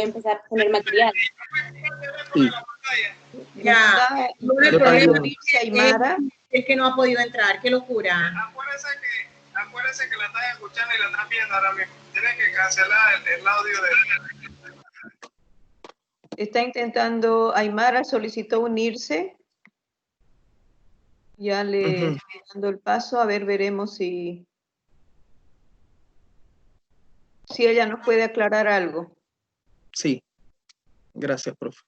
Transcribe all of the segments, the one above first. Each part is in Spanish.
empezar a poner material. Sí. Ya, no el problema es que no ha podido entrar, qué locura. Acuérdense que la están escuchando y la están viendo ahora mismo. Tienen que cancelar el audio de... Está intentando, Aymara solicitó unirse. Ya le estoy dando el paso, a ver, veremos si ella nos puede aclarar algo. Sí, gracias, profe.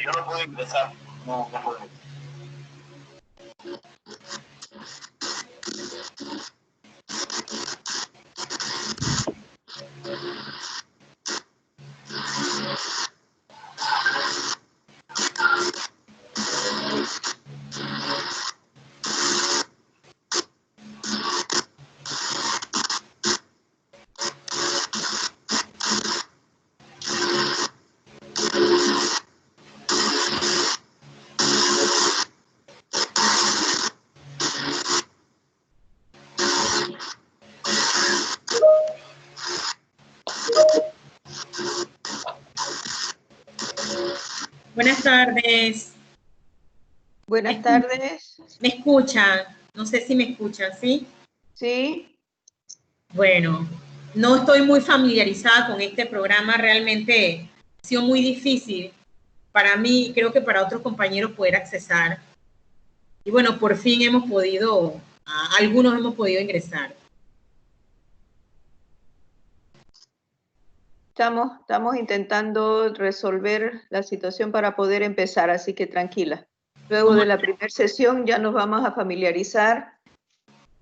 Yo no puedo ingresar. No puedo. Buenas tardes. Buenas tardes. ¿Me escuchan? No sé si me escuchan, ¿sí? Sí. Bueno, no estoy muy familiarizada con este programa, realmente ha sido muy difícil para mí y creo que para otros compañeros poder accesar. Y bueno, por fin hemos podido, algunos hemos podido ingresar. Estamos intentando resolver la situación para poder empezar, así que tranquila. Luego de la primera sesión ya nos vamos a familiarizar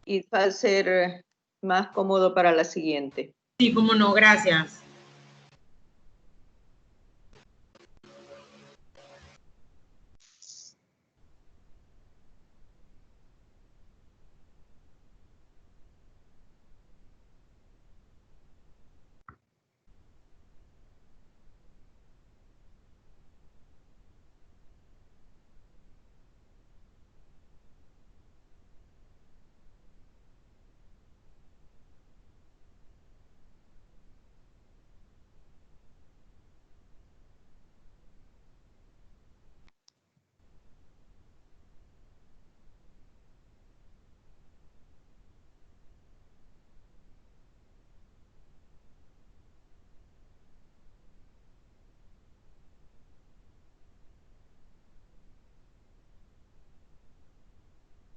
y va a ser más cómodo para la siguiente. Sí, cómo no, gracias.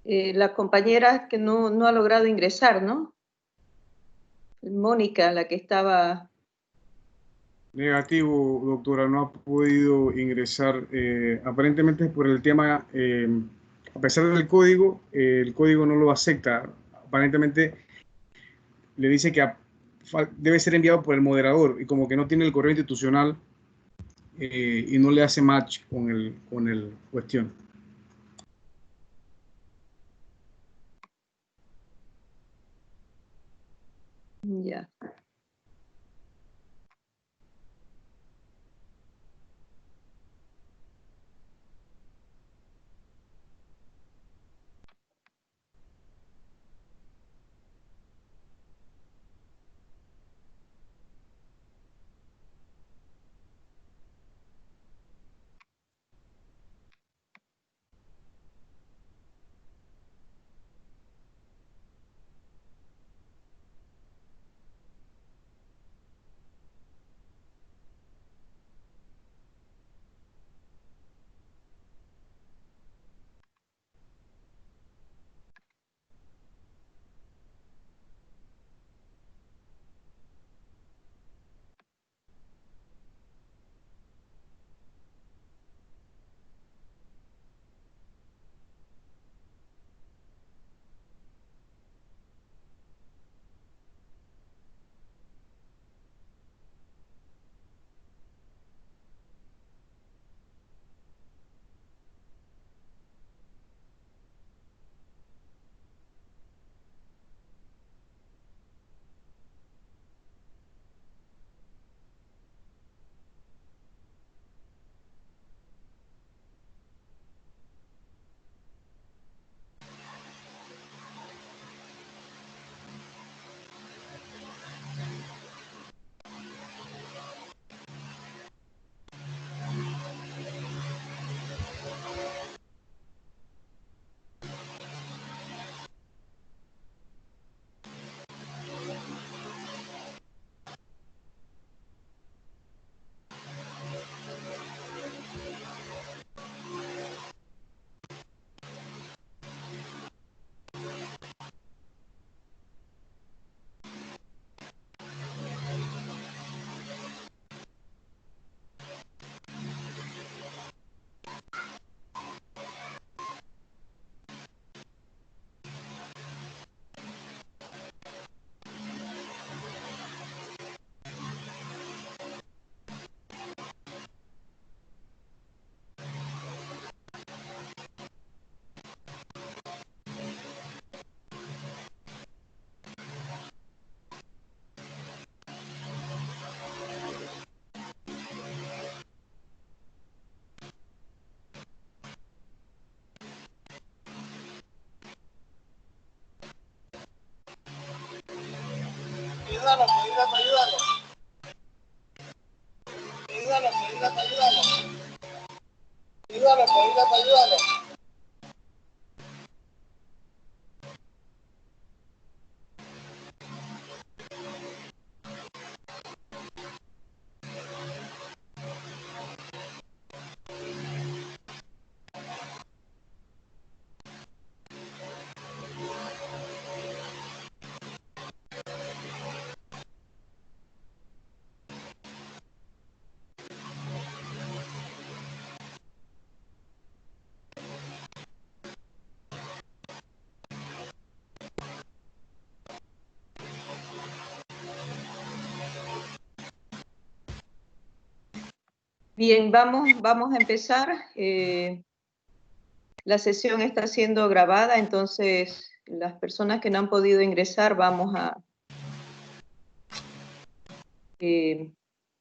La compañera que no ha logrado ingresar, ¿no? Mónica, la que estaba... Negativo, doctora, no ha podido ingresar. Aparentemente es por el tema, a pesar del código, el código no lo acepta. Aparentemente le dice que debe ser enviado por el moderador y como que no tiene el correo institucional y no le hace match con el cuestión. Ya. ayúdalo, ayúdalo. Ayúdalo, ayúdalo. Ayúdalo, ayúdalo. Bien, vamos a empezar. La sesión está siendo grabada, entonces las personas que no han podido ingresar vamos a...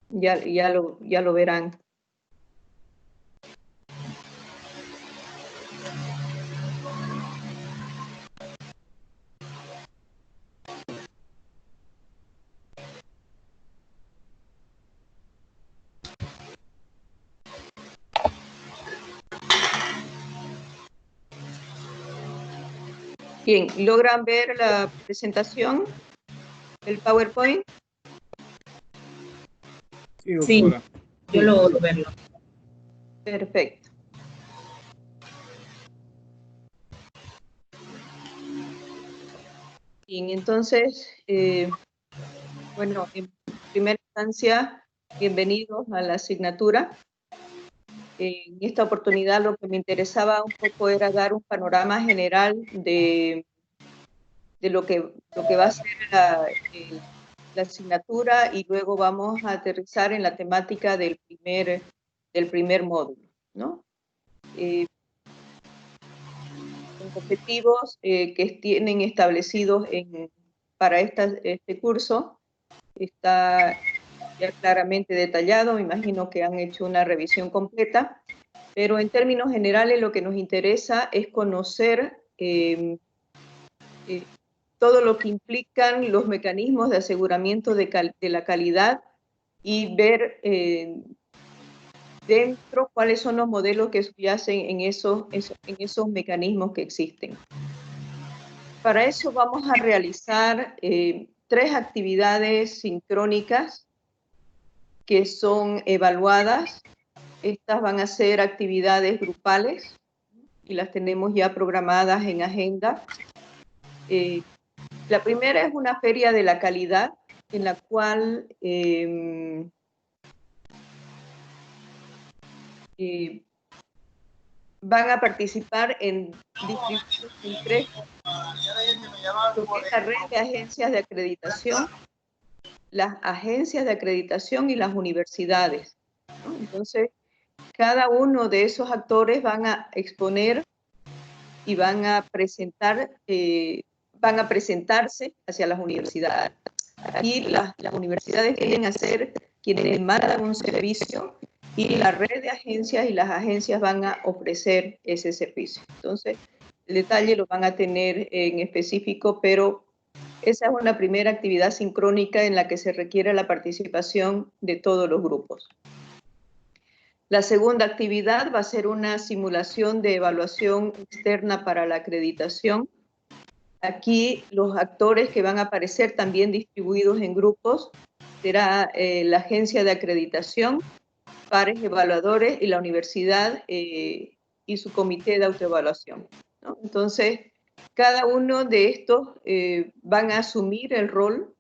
ya lo verán. Bien, ¿logran ver la presentación, el PowerPoint? Sí, doctora. Sí, yo logro verlo. Perfecto. Bien, entonces, bueno, en primera instancia, bienvenidos a la asignatura. En esta oportunidad lo que me interesaba un poco era dar un panorama general de lo que va a ser la asignatura y luego vamos a aterrizar en la temática del primer módulo, ¿no? Los objetivos que tienen establecidos para este curso está ya claramente detallado, me imagino que han hecho una revisión completa, pero en términos generales lo que nos interesa es conocer todo lo que implican los mecanismos de aseguramiento de la calidad y ver dentro cuáles son los modelos que subyacen en esos mecanismos que existen. Para eso vamos a realizar 3 actividades sincrónicas que son evaluadas. Estas van a ser actividades grupales y las tenemos ya programadas en agenda. La primera es una feria de la calidad en la cual van a participar en 3, la red de agencias de acreditación, las agencias de acreditación y las universidades, ¿no? Entonces, cada uno de esos actores van a exponer y van a presentarse hacia las universidades. Aquí las universidades quieren ser quienes mandan un servicio y la red de agencias y las agencias van a ofrecer ese servicio. Entonces, el detalle lo van a tener en específico, pero esa es una primera actividad sincrónica en la que se requiere la participación de todos los grupos. La segunda actividad va a ser una simulación de evaluación externa para la acreditación. Aquí los actores que van a aparecer también distribuidos en grupos será la agencia de acreditación, pares evaluadores y la universidad y su comité de autoevaluación, ¿no? Entonces, cada uno de estos van a asumir el rol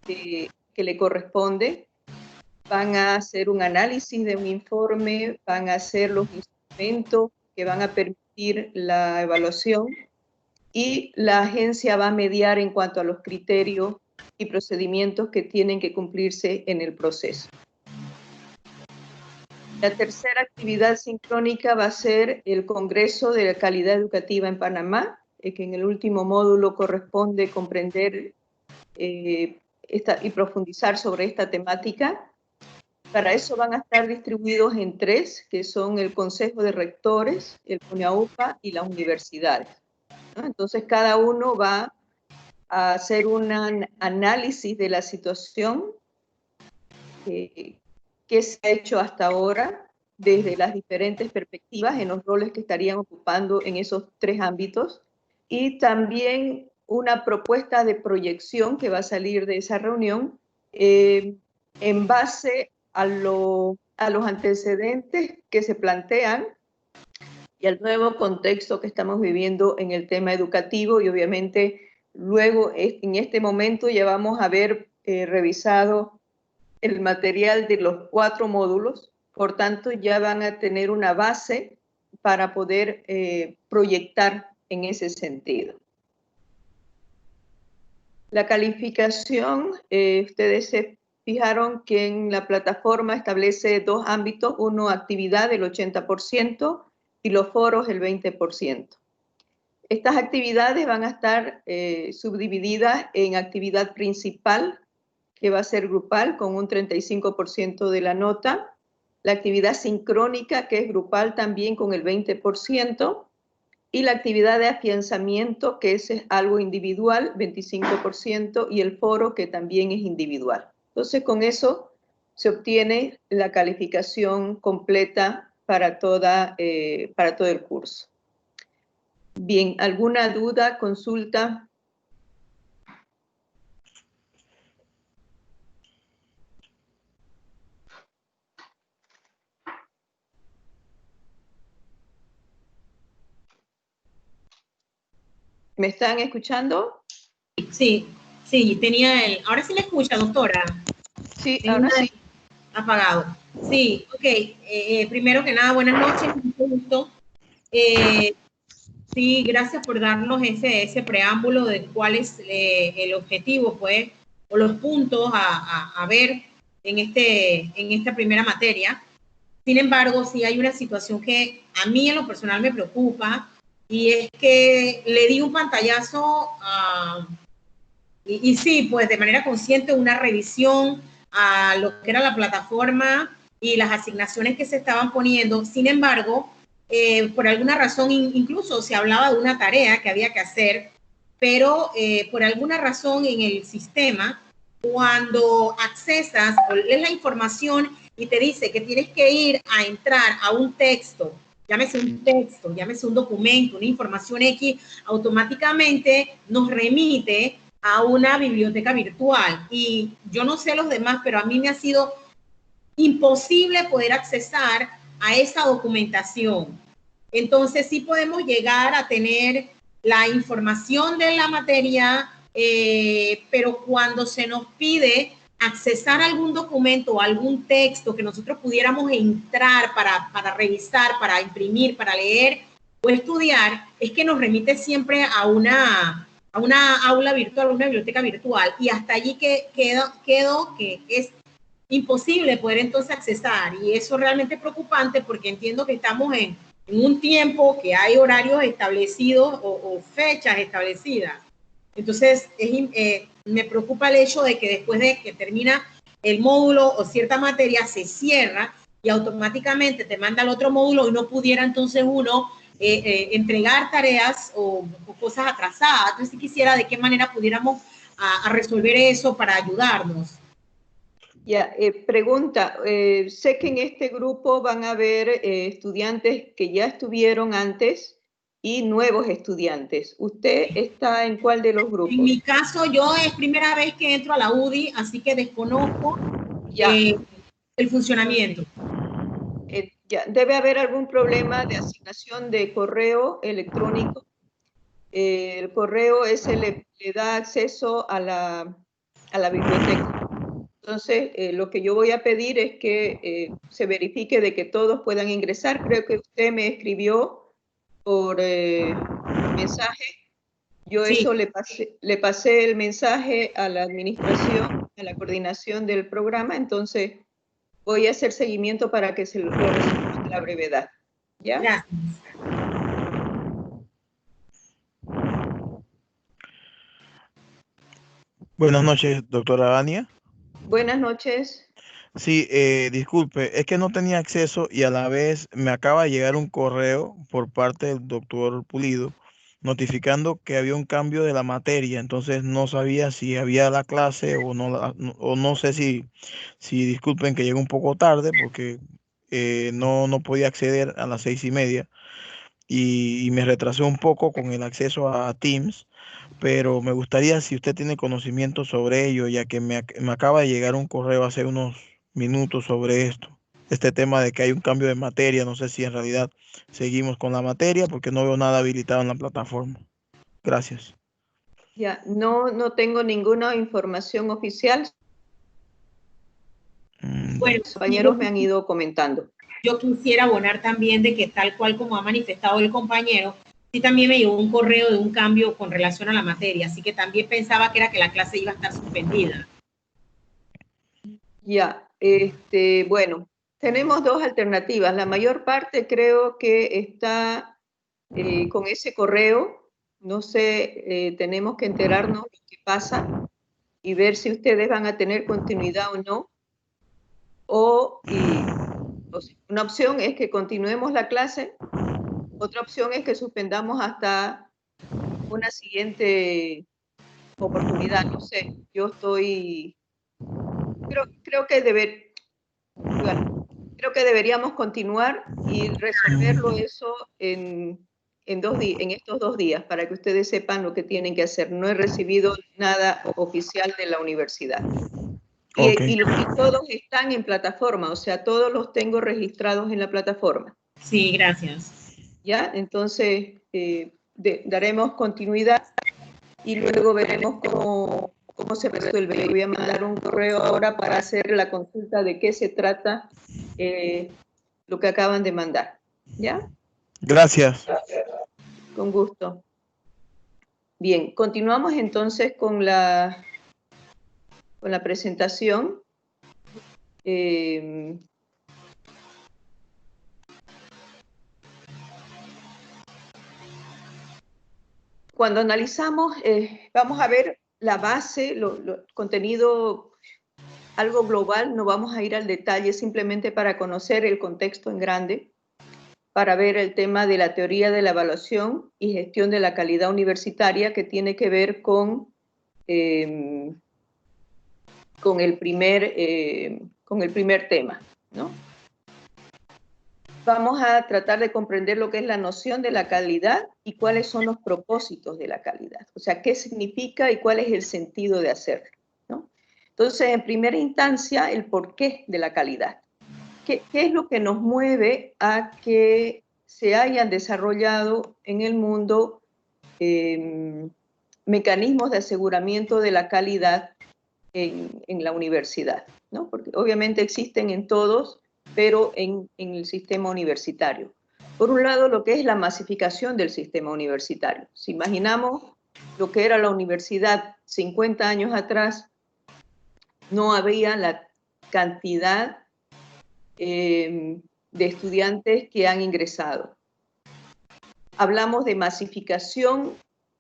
que le corresponde, van a hacer un análisis de un informe, van a hacer los instrumentos que van a permitir la evaluación y la agencia va a mediar en cuanto a los criterios y procedimientos que tienen que cumplirse en el proceso. La tercera actividad sincrónica va a ser el Congreso de la Calidad Educativa en Panamá, que en el último módulo corresponde comprender y profundizar sobre esta temática. Para eso van a estar distribuidos en 3, que son el Consejo de Rectores, el CONAUPA y las universidades, ¿no? Entonces cada uno va a hacer un análisis de la situación que se ha hecho hasta ahora desde las diferentes perspectivas en los roles que estarían ocupando en esos 3 ámbitos, y también una propuesta de proyección que va a salir de esa reunión en base a los antecedentes que se plantean y al nuevo contexto que estamos viviendo en el tema educativo. Y obviamente luego en este momento ya vamos a haber revisado el material de los 4 módulos, por tanto ya van a tener una base para poder proyectar en ese sentido. La calificación, ustedes se fijaron que en la plataforma establece 2 ámbitos, uno actividad del 80% y los foros el 20%. Estas actividades van a estar subdivididas en actividad principal, que va a ser grupal con un 35% de la nota, la actividad sincrónica, que es grupal también con el 20%, y la actividad de afianzamiento, que es algo individual, 25%, y el foro, que también es individual. Entonces, con eso se obtiene la calificación completa para todo el curso. Bien, ¿alguna duda, consulta? ¿Me están escuchando? Sí, ahora sí me escucha, doctora. Sí, ahora sí. Apagado. Sí, ok. Primero que nada, buenas noches, mucho gusto. Sí, gracias por darnos ese preámbulo de cuál es el objetivo, pues, o los puntos a ver en esta primera materia. Sin embargo, sí hay una situación que a mí en lo personal me preocupa, y es que le di un pantallazo y sí, pues de manera consciente, una revisión a lo que era la plataforma y las asignaciones que se estaban poniendo. Sin embargo, por alguna razón, incluso se hablaba de una tarea que había que hacer, pero por alguna razón en el sistema, cuando accesas o lees la información y te dice que tienes que ir a entrar a un texto, llámese un documento, una información X, automáticamente nos remite a una biblioteca virtual. Y yo no sé los demás, pero a mí me ha sido imposible poder accesar a esa documentación. Entonces sí podemos llegar a tener la información de la materia, pero cuando se nos pide accesar algún documento o algún texto que nosotros pudiéramos entrar para revisar, para imprimir, para leer o estudiar, es que nos remite siempre a una aula virtual, una biblioteca virtual, y hasta allí quedó que es imposible poder entonces accesar, y eso es realmente preocupante porque entiendo que estamos en un tiempo que hay horarios establecidos o fechas establecidas. Entonces, me preocupa el hecho de que después de que termina el módulo o cierta materia se cierra y automáticamente te manda al otro módulo y no pudiera entonces uno entregar tareas o cosas atrasadas. Entonces, si quisiera de qué manera pudiéramos a resolver eso para ayudarnos. Ya, pregunta, sé que en este grupo van a haber estudiantes que ya estuvieron antes y nuevos estudiantes. ¿Usted está en cuál de los grupos? En mi caso, yo es primera vez que entro a la UDI, así que desconozco el funcionamiento. Ya, debe haber algún problema de asignación de correo electrónico. El correo le da acceso a la biblioteca. Entonces, lo que yo voy a pedir es que se verifique de que todos puedan ingresar. Creo que usted me escribió por mensaje. Yo sí. Eso le pasé el mensaje a la administración, a la coordinación del programa. Entonces, voy a hacer seguimiento para que se lo resuelva a la brevedad. ¿Ya? Gracias. Buenas noches, doctora Vania. Buenas noches. Sí, disculpe, es que no tenía acceso y a la vez me acaba de llegar un correo por parte del doctor Pulido notificando que había un cambio de la materia. Entonces no sabía si había la clase o no, o no sé si disculpen que llegué un poco tarde porque no podía acceder a las 6:30 y me retrasé un poco con el acceso a Teams, pero me gustaría si usted tiene conocimiento sobre ello, ya que me acaba de llegar un correo hace unos minutos sobre esto. Este tema de que hay un cambio de materia, no sé si en realidad seguimos con la materia porque no veo nada habilitado en la plataforma. Gracias. Ya, no tengo ninguna información oficial. Bueno, Los compañeros me han ido comentando. yo quisiera abonar también de que tal cual como ha manifestado el compañero, sí también me llegó un correo de un cambio con relación a la materia, así que también pensaba que era que la clase iba a estar suspendida. Ya, bueno, tenemos dos alternativas. La mayor parte creo que está con ese correo. No sé, tenemos que enterarnos de qué pasa y ver si ustedes van a tener continuidad o no. O sea, una opción es que continuemos la clase, otra opción es que suspendamos hasta una siguiente oportunidad. No sé, yo estoy... Creo que creo que deberíamos continuar y resolverlo eso en estos 2 días para que ustedes sepan lo que tienen que hacer. No he recibido nada oficial de la universidad. Ok. Y todos están en plataforma, o sea, todos los tengo registrados en la plataforma. Sí, gracias. ¿Ya? Entonces, daremos continuidad y luego veremos cómo se resuelve. Yo voy a mandar un correo ahora para hacer la consulta de qué se trata lo que acaban de mandar. ¿Ya? Gracias. Con gusto. Bien, continuamos entonces con la presentación. Cuando analizamos, vamos a ver la base, contenido, algo global, no vamos a ir al detalle, simplemente para conocer el contexto en grande, para ver el tema de la teoría de la evaluación y gestión de la calidad universitaria, que tiene que ver con el primer tema, ¿no? Vamos a tratar de comprender lo que es la noción de la calidad y cuáles son los propósitos de la calidad. O sea, qué significa y cuál es el sentido de hacerlo, ¿no? Entonces, en primera instancia, el porqué de la calidad. ¿Qué es lo que nos mueve a que se hayan desarrollado en el mundo mecanismos de aseguramiento de la calidad en la universidad, ¿no? Porque obviamente existen en todos, pero en el sistema universitario. Por un lado, lo que es la masificación del sistema universitario. Si imaginamos lo que era la universidad 50 años atrás, no había la cantidad de estudiantes que han ingresado. Hablamos de masificación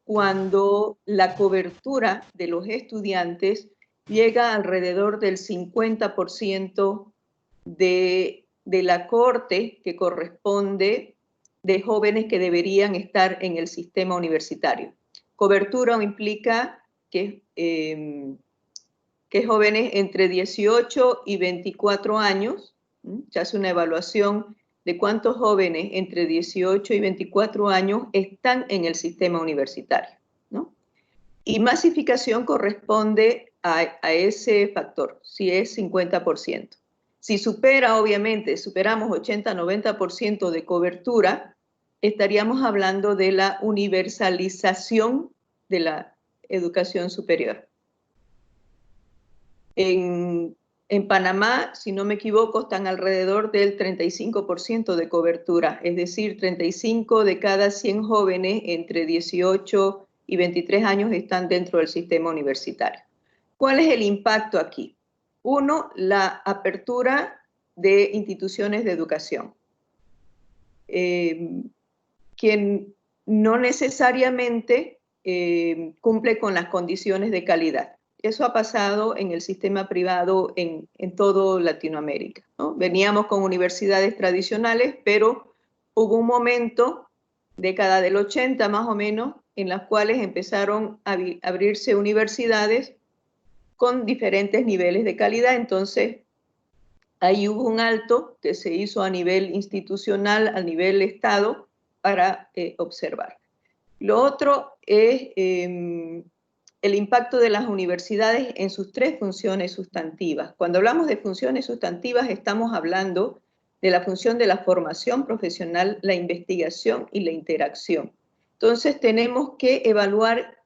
cuando la cobertura de los estudiantes llega alrededor del 50% de la cohorte que corresponde de jóvenes que deberían estar en el sistema universitario. Cobertura implica que jóvenes entre 18 y 24 años, se hace una evaluación de cuántos jóvenes entre 18 y 24 años están en el sistema universitario, ¿no? Y masificación corresponde a ese factor, si es 50%. Si superamos 80-90% de cobertura, estaríamos hablando de la universalización de la educación superior. En Panamá, si no me equivoco, están alrededor del 35% de cobertura, es decir, 35 de cada 100 jóvenes entre 18 y 23 años están dentro del sistema universitario. ¿Cuál es el impacto aquí? Uno, la apertura de instituciones de educación, que no necesariamente cumple con las condiciones de calidad. Eso ha pasado en el sistema privado en toda Latinoamérica, ¿no? Veníamos con universidades tradicionales, pero hubo un momento década del 80 más o menos, en las cuales empezaron a abrirse universidades con diferentes niveles de calidad. Entonces, ahí hubo un alto que se hizo a nivel institucional, a nivel Estado, para observar. Lo otro es el impacto de las universidades en sus 3 funciones sustantivas. Cuando hablamos de funciones sustantivas, estamos hablando de la función de la formación profesional, la investigación y la interacción. Entonces, tenemos que evaluar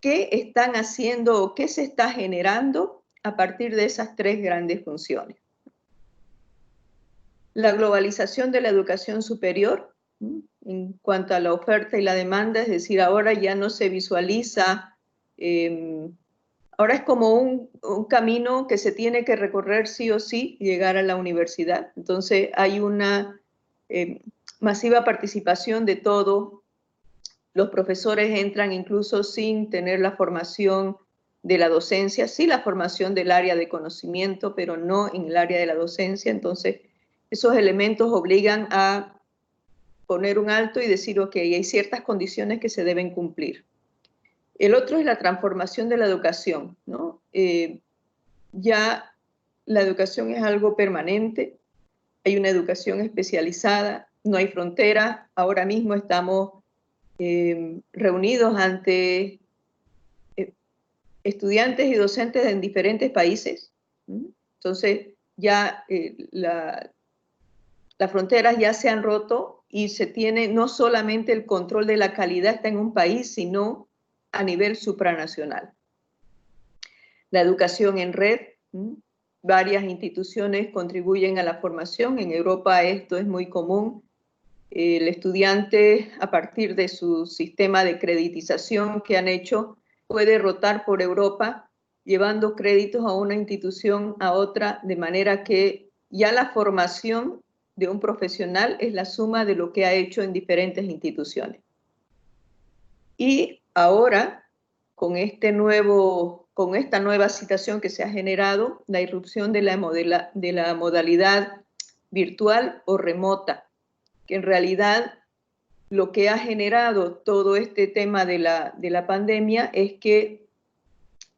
qué están haciendo o qué se está generando a partir de esas 3 grandes funciones. La globalización de la educación superior, en cuanto a la oferta y la demanda, es decir, ahora ya no se visualiza, ahora es como un camino que se tiene que recorrer sí o sí, llegar a la universidad. Entonces hay una masiva participación de todo. Los profesores entran incluso sin tener la formación de la docencia, sí la formación del área de conocimiento, pero no en el área de la docencia. Entonces, esos elementos obligan a poner un alto y decir, ok, hay ciertas condiciones que se deben cumplir. El otro es la transformación de la educación, ¿no? Ya la educación es algo permanente, hay una educación especializada, no hay fronteras. Ahora mismo estamos reunidos ante estudiantes y docentes en diferentes países. Entonces, ya las fronteras ya se han roto y se tiene no solamente el control de la calidad está en un país, sino a nivel supranacional. La educación en red, varias instituciones contribuyen a la formación. En Europa esto es muy común. El estudiante, a partir de su sistema de creditización que han hecho, puede rotar por Europa llevando créditos a una institución a otra, de manera que ya la formación de un profesional es la suma de lo que ha hecho en diferentes instituciones. Y ahora, con esta nueva situación que se ha generado, la irrupción de la modalidad virtual o remota, que en realidad lo que ha generado todo este tema de la pandemia es que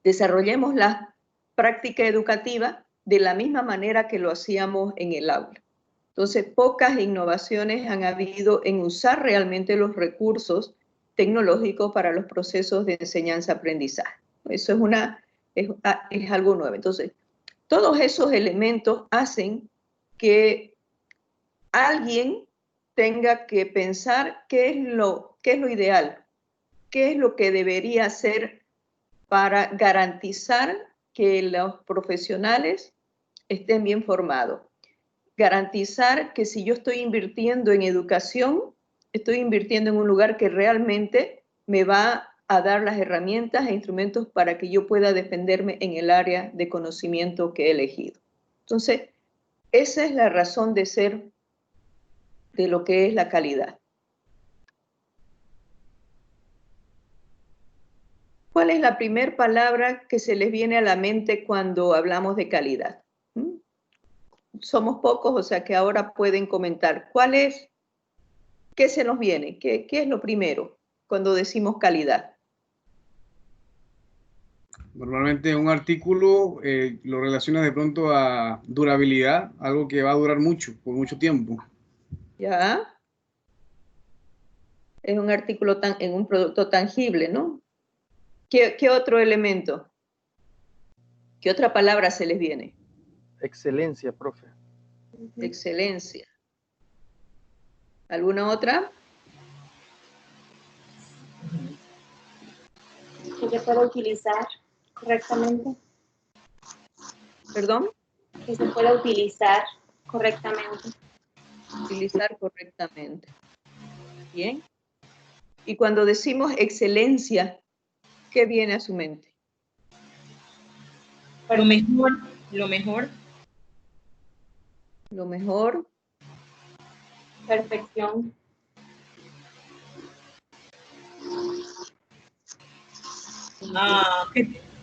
desarrollemos la práctica educativa de la misma manera que lo hacíamos en el aula. Entonces, pocas innovaciones han habido en usar realmente los recursos tecnológicos para los procesos de enseñanza-aprendizaje. Eso es algo nuevo. Entonces, todos esos elementos hacen que alguien tenga que pensar qué es lo ideal, qué es lo que debería hacer para garantizar que los profesionales estén bien formados. Garantizar que si yo estoy invirtiendo en educación, estoy invirtiendo en un lugar que realmente me va a dar las herramientas e instrumentos para que yo pueda defenderme en el área de conocimiento que he elegido. Entonces, esa es la razón de ser de lo que es la calidad. ¿Cuál es la primera palabra que se les viene a la mente cuando hablamos de calidad? Somos pocos, o sea que ahora pueden comentar. ¿Qué se nos viene? ¿Qué es lo primero cuando decimos calidad? Normalmente un artículo lo relaciona de pronto a durabilidad, algo que va a durar mucho, por mucho tiempo. ¿Ya? Es un artículo en un producto tangible, ¿no? ¿Qué otro elemento? ¿Qué otra palabra se les viene? Excelencia, profe. Excelencia. ¿Alguna otra? Que se pueda utilizar correctamente. ¿Perdón? Que se pueda utilizar correctamente. Utilizar correctamente. Bien. Y cuando decimos excelencia, ¿qué viene a su mente? Lo mejor, lo mejor. Lo mejor. Perfección.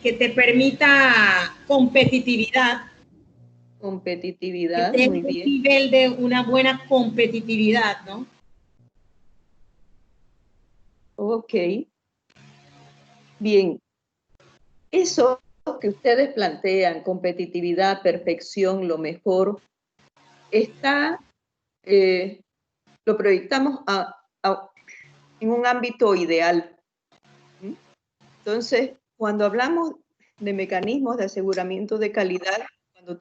Que te permita competitividad. Competitividad, que muy tenga un bien. nivel de una buena competitividad, ¿no? Ok. Bien. Eso que ustedes plantean, competitividad, perfección, lo mejor, lo proyectamos en un ámbito ideal. Entonces, cuando hablamos de mecanismos de aseguramiento de calidad, cuando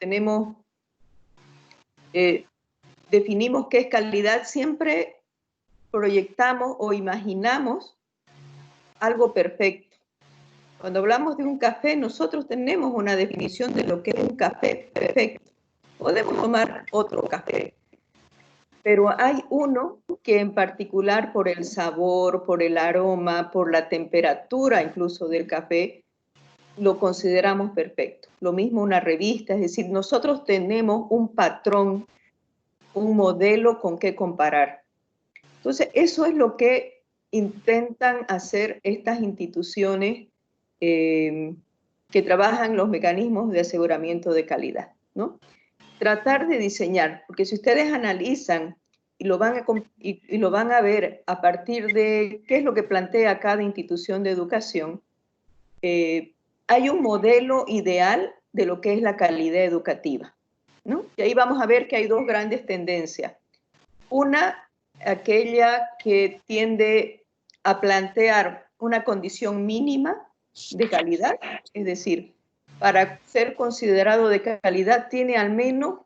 definimos qué es calidad, siempre proyectamos o imaginamos algo perfecto. Cuando hablamos de un café, nosotros tenemos una definición de lo que es un café perfecto. Podemos tomar otro café, pero hay uno que en particular por el sabor, por el aroma, por la temperatura incluso del café, lo consideramos perfecto. Lo mismo una revista, es decir, nosotros tenemos un patrón, un modelo con qué comparar. Entonces, eso es lo que intentan hacer estas instituciones que trabajan los mecanismos de aseguramiento de calidad, ¿no? Tratar de diseñar, porque si ustedes analizan y lo van a ver a partir de qué es lo que plantea cada institución de educación, hay un modelo ideal de lo que es la calidad educativa, ¿no? Y ahí vamos a ver que hay dos grandes tendencias. Una, aquella que tiende a plantear una condición mínima de calidad, es decir, para ser considerado de calidad tiene al menos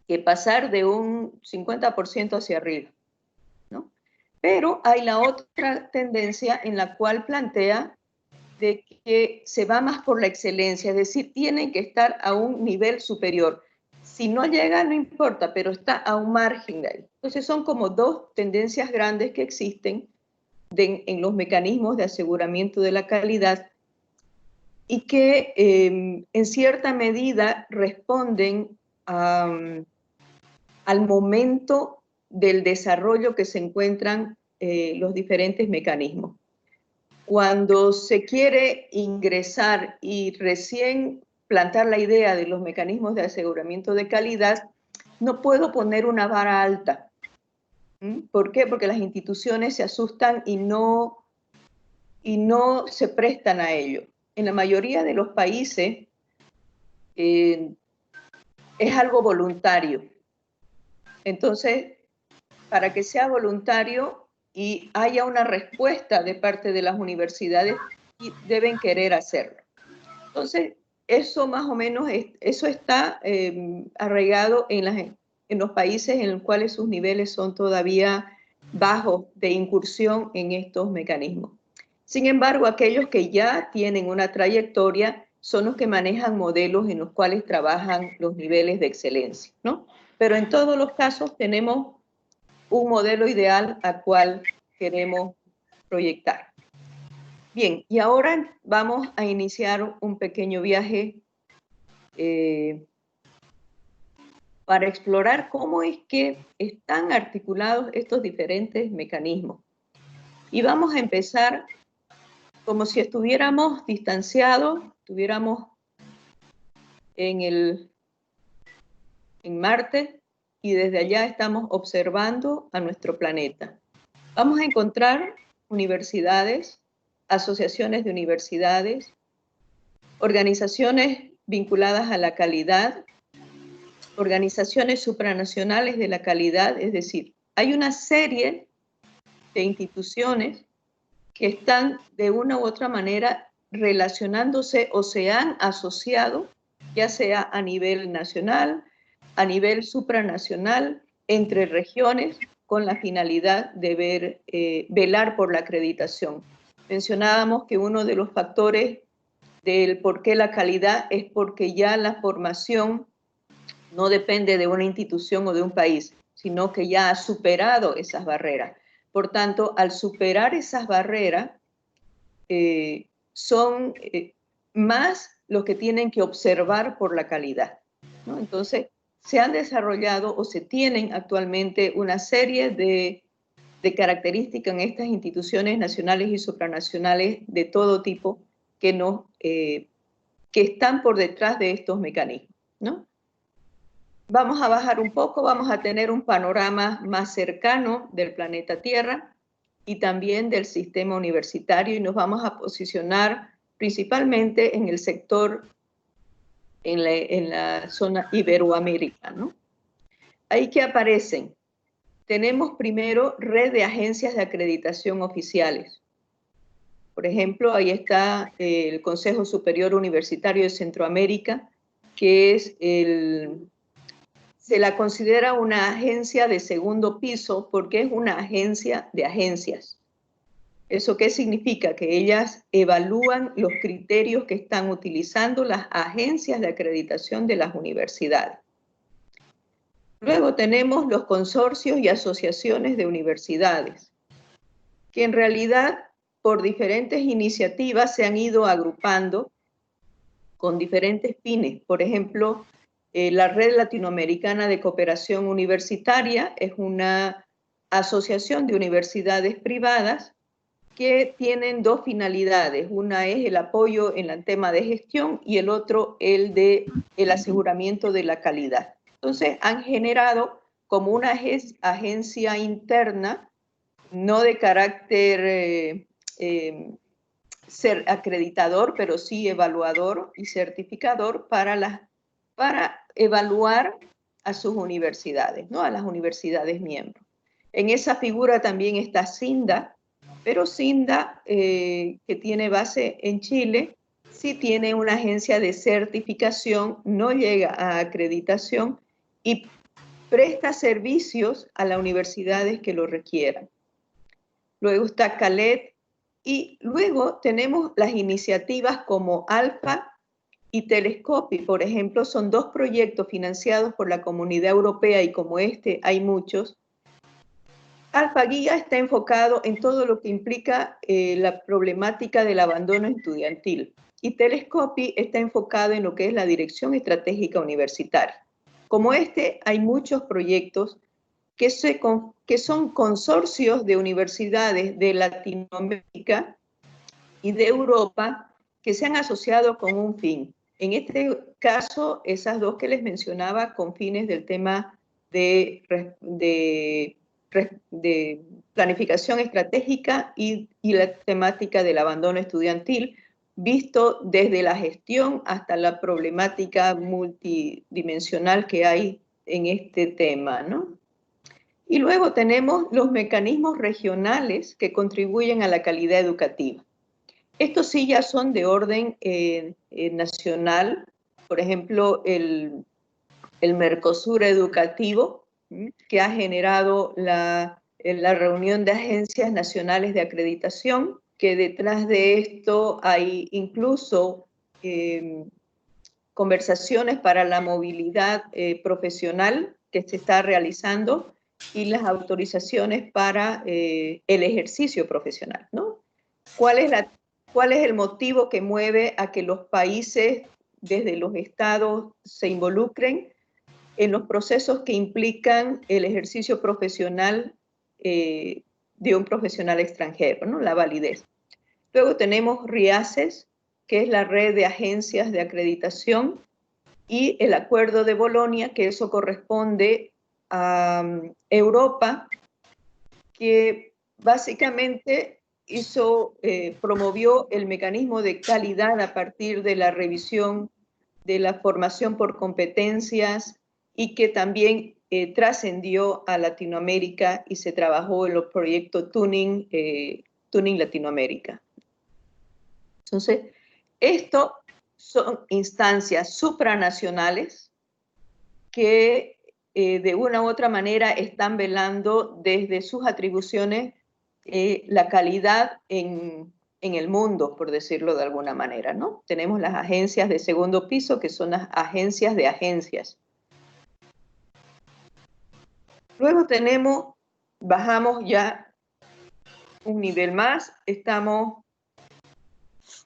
que pasar de un 50% hacia arriba, ¿no? Pero hay la otra tendencia en la cual plantea de que se va más por la excelencia, es decir, tienen que estar a un nivel superior. Si no llega, no importa, pero está a un margen de ahí. Entonces son como dos tendencias grandes que existen en los mecanismos de aseguramiento de la calidad y que en cierta medida responden al momento del desarrollo que se encuentran los diferentes mecanismos. Cuando se quiere ingresar y recién plantar la idea de los mecanismos de aseguramiento de calidad, no puedo poner una vara alta. ¿Por qué? Porque las instituciones se asustan y no se prestan a ello. En la mayoría de los países es algo voluntario. Entonces, para que sea voluntario y haya una respuesta de parte de las universidades, deben querer hacerlo. Entonces, eso más o menos, eso está arraigado en los países en los cuales sus niveles son todavía bajos de incursión en estos mecanismos. Sin embargo, aquellos que ya tienen una trayectoria son los que manejan modelos en los cuales trabajan los niveles de excelencia, ¿no? Pero en todos los casos tenemos un modelo ideal al cual queremos proyectar. Bien, y ahora vamos a iniciar un pequeño viaje para explorar cómo es que están articulados estos diferentes mecanismos. Y vamos a empezar como si estuviéramos distanciados, estuviéramos en Marte y desde allá estamos observando a nuestro planeta. Vamos a encontrar universidades, asociaciones de universidades, organizaciones vinculadas a la calidad, organizaciones supranacionales de la calidad, es decir, hay una serie de instituciones que están de una u otra manera relacionándose o se han asociado, ya sea a nivel nacional, a nivel supranacional, entre regiones, con la finalidad de velar por la acreditación. Mencionábamos que uno de los factores del por qué la calidad es porque ya la formación no depende de una institución o de un país, sino que ya ha superado esas barreras. Por tanto, al superar esas barreras, son más los que tienen que observar por la calidad, ¿no? Entonces, se han desarrollado o se tienen actualmente una serie de características en estas instituciones nacionales y supranacionales de todo tipo que están por detrás de estos mecanismos, ¿no? Vamos a bajar un poco, vamos a tener un panorama más cercano del planeta Tierra y también del sistema universitario, y nos vamos a posicionar principalmente en el sector, en la zona Iberoamérica, ¿no? Ahí que aparecen. Tenemos primero red de agencias de acreditación oficiales. Por ejemplo, ahí está el Consejo Superior Universitario de Centroamérica, que es se la considera una agencia de segundo piso porque es una agencia de agencias. ¿Eso qué significa? Que ellas evalúan los criterios que están utilizando las agencias de acreditación de las universidades. Luego tenemos los consorcios y asociaciones de universidades, que en realidad por diferentes iniciativas se han ido agrupando con diferentes fines. Por ejemplo, la Red Latinoamericana de Cooperación Universitaria es una asociación de universidades privadas que tienen dos finalidades. Una es el apoyo en el tema de gestión y el otro el de el aseguramiento de la calidad. Entonces han generado como una agencia interna, no de carácter ser acreditador, pero sí evaluador y certificador para evaluar a sus universidades, ¿no? A las universidades miembros. En esa figura también está CINDA, pero CINDA, que tiene base en Chile, sí tiene una agencia de certificación, no llega a acreditación y presta servicios a las universidades que lo requieran. Luego está CALET y luego tenemos las iniciativas como ALFA y Telescopi. Por ejemplo, son dos proyectos financiados por la Comunidad Europea y como este hay muchos. Alfa Guía está enfocado en todo lo que implica la problemática del abandono estudiantil y Telescopi está enfocado en lo que es la dirección estratégica universitaria. Como este, hay muchos proyectos que son consorcios de universidades de Latinoamérica y de Europa que se han asociado con un fin. En este caso, esas dos que les mencionaba con fines del tema de planificación estratégica y la temática del abandono estudiantil, visto desde la gestión hasta la problemática multidimensional que hay en este tema, ¿no? Y luego tenemos los mecanismos regionales que contribuyen a la calidad educativa. Estos sí ya son de orden nacional, por ejemplo, el Mercosur Educativo, que ha generado la reunión de agencias nacionales de acreditación, que detrás de esto hay incluso conversaciones para la movilidad profesional que se está realizando y las autorizaciones para el ejercicio profesional, ¿no? ¿Cuál es el motivo que mueve a que los países desde los estados se involucren en los procesos que implican el ejercicio profesional de un profesional extranjero, ¿no? La validez. Luego tenemos RIACES, que es la red de agencias de acreditación, y el Acuerdo de Bolonia, que eso corresponde a Europa, que básicamente promovió el mecanismo de calidad a partir de la revisión de la formación por competencias y que también trascendió a Latinoamérica y se trabajó en los proyectos Tuning Latinoamérica. Entonces, esto son instancias supranacionales que de una u otra manera están velando desde sus atribuciones la calidad en el mundo, por decirlo de alguna manera, ¿no? Tenemos las agencias de segundo piso, que son las agencias de agencias. Luego bajamos ya un nivel más, estamos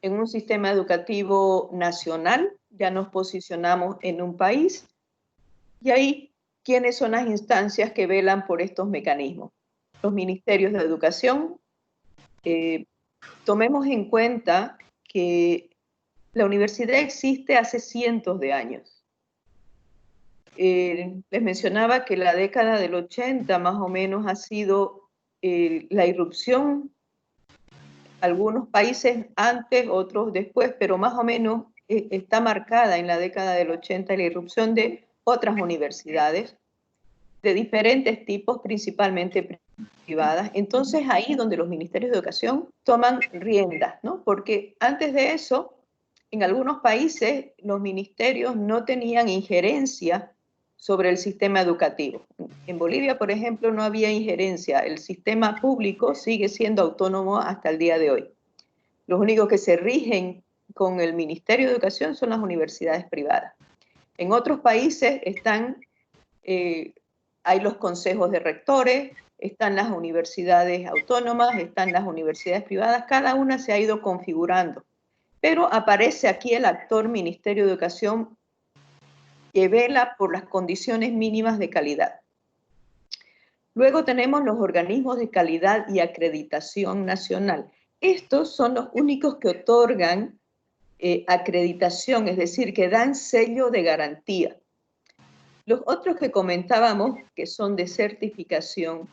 en un sistema educativo nacional, ya nos posicionamos en un país, y ahí, ¿quiénes son las instancias que velan por estos mecanismos? Los ministerios de educación. Tomemos en cuenta que la universidad existe hace cientos de años. Les mencionaba que la década del 80 más o menos ha sido la irrupción, algunos países antes, otros después, pero más o menos está marcada en la década del 80 la irrupción de otras universidades de diferentes tipos, principalmente privadas. Entonces ahí donde los ministerios de educación toman riendas, ¿no? Porque antes de eso, en algunos países los ministerios no tenían injerencia sobre el sistema educativo. En Bolivia, por ejemplo, no había injerencia. El sistema público sigue siendo autónomo hasta el día de hoy. Los únicos que se rigen con el Ministerio de Educación son las universidades privadas. En otros países están, hay los consejos de rectores, están las universidades autónomas, están las universidades privadas, cada una se ha ido configurando. Pero aparece aquí el actor Ministerio de Educación que vela por las condiciones mínimas de calidad. Luego tenemos los organismos de calidad y acreditación nacional. Estos son los únicos que otorgan acreditación, es decir, que dan sello de garantía. Los otros que comentábamos, que son de certificación,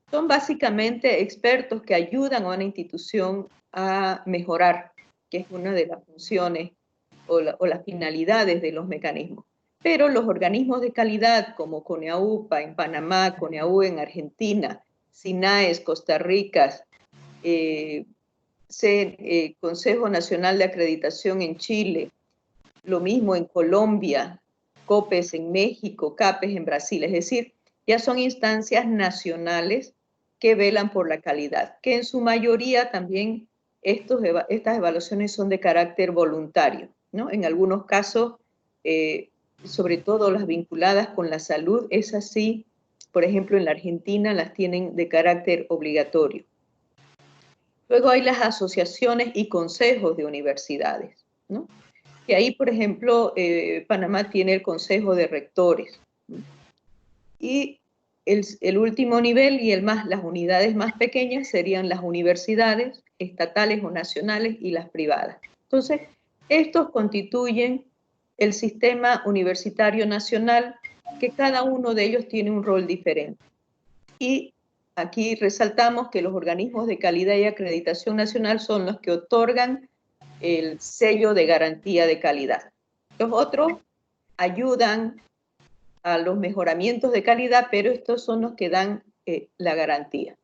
son básicamente expertos que ayudan a una institución a mejorar, que es una de las funciones o las finalidades de los mecanismos. Pero los organismos de calidad como CONEAUPA en Panamá, CONEAU en Argentina, SINAES, Costa Rica, Consejo Nacional de Acreditación en Chile, lo mismo en Colombia, COPES en México, CAPES en Brasil, es decir, ya son instancias nacionales que velan por la calidad, que en su mayoría también estas evaluaciones son de carácter voluntario, ¿no? En algunos casos, sobre todo las vinculadas con la salud, es así. Por ejemplo, en la Argentina las tienen de carácter obligatorio. Luego hay las asociaciones y consejos de universidades, ¿no? Y ahí, por ejemplo, Panamá tiene el Consejo de Rectores, ¿no? Y el último nivel y las unidades más pequeñas serían las universidades estatales o nacionales y las privadas. Entonces, estos constituyen el sistema universitario nacional, que cada uno de ellos tiene un rol diferente. Y aquí resaltamos que los organismos de calidad y acreditación nacional son los que otorgan el sello de garantía de calidad. Los otros ayudan a los mejoramientos de calidad, pero estos son los que dan la garantía.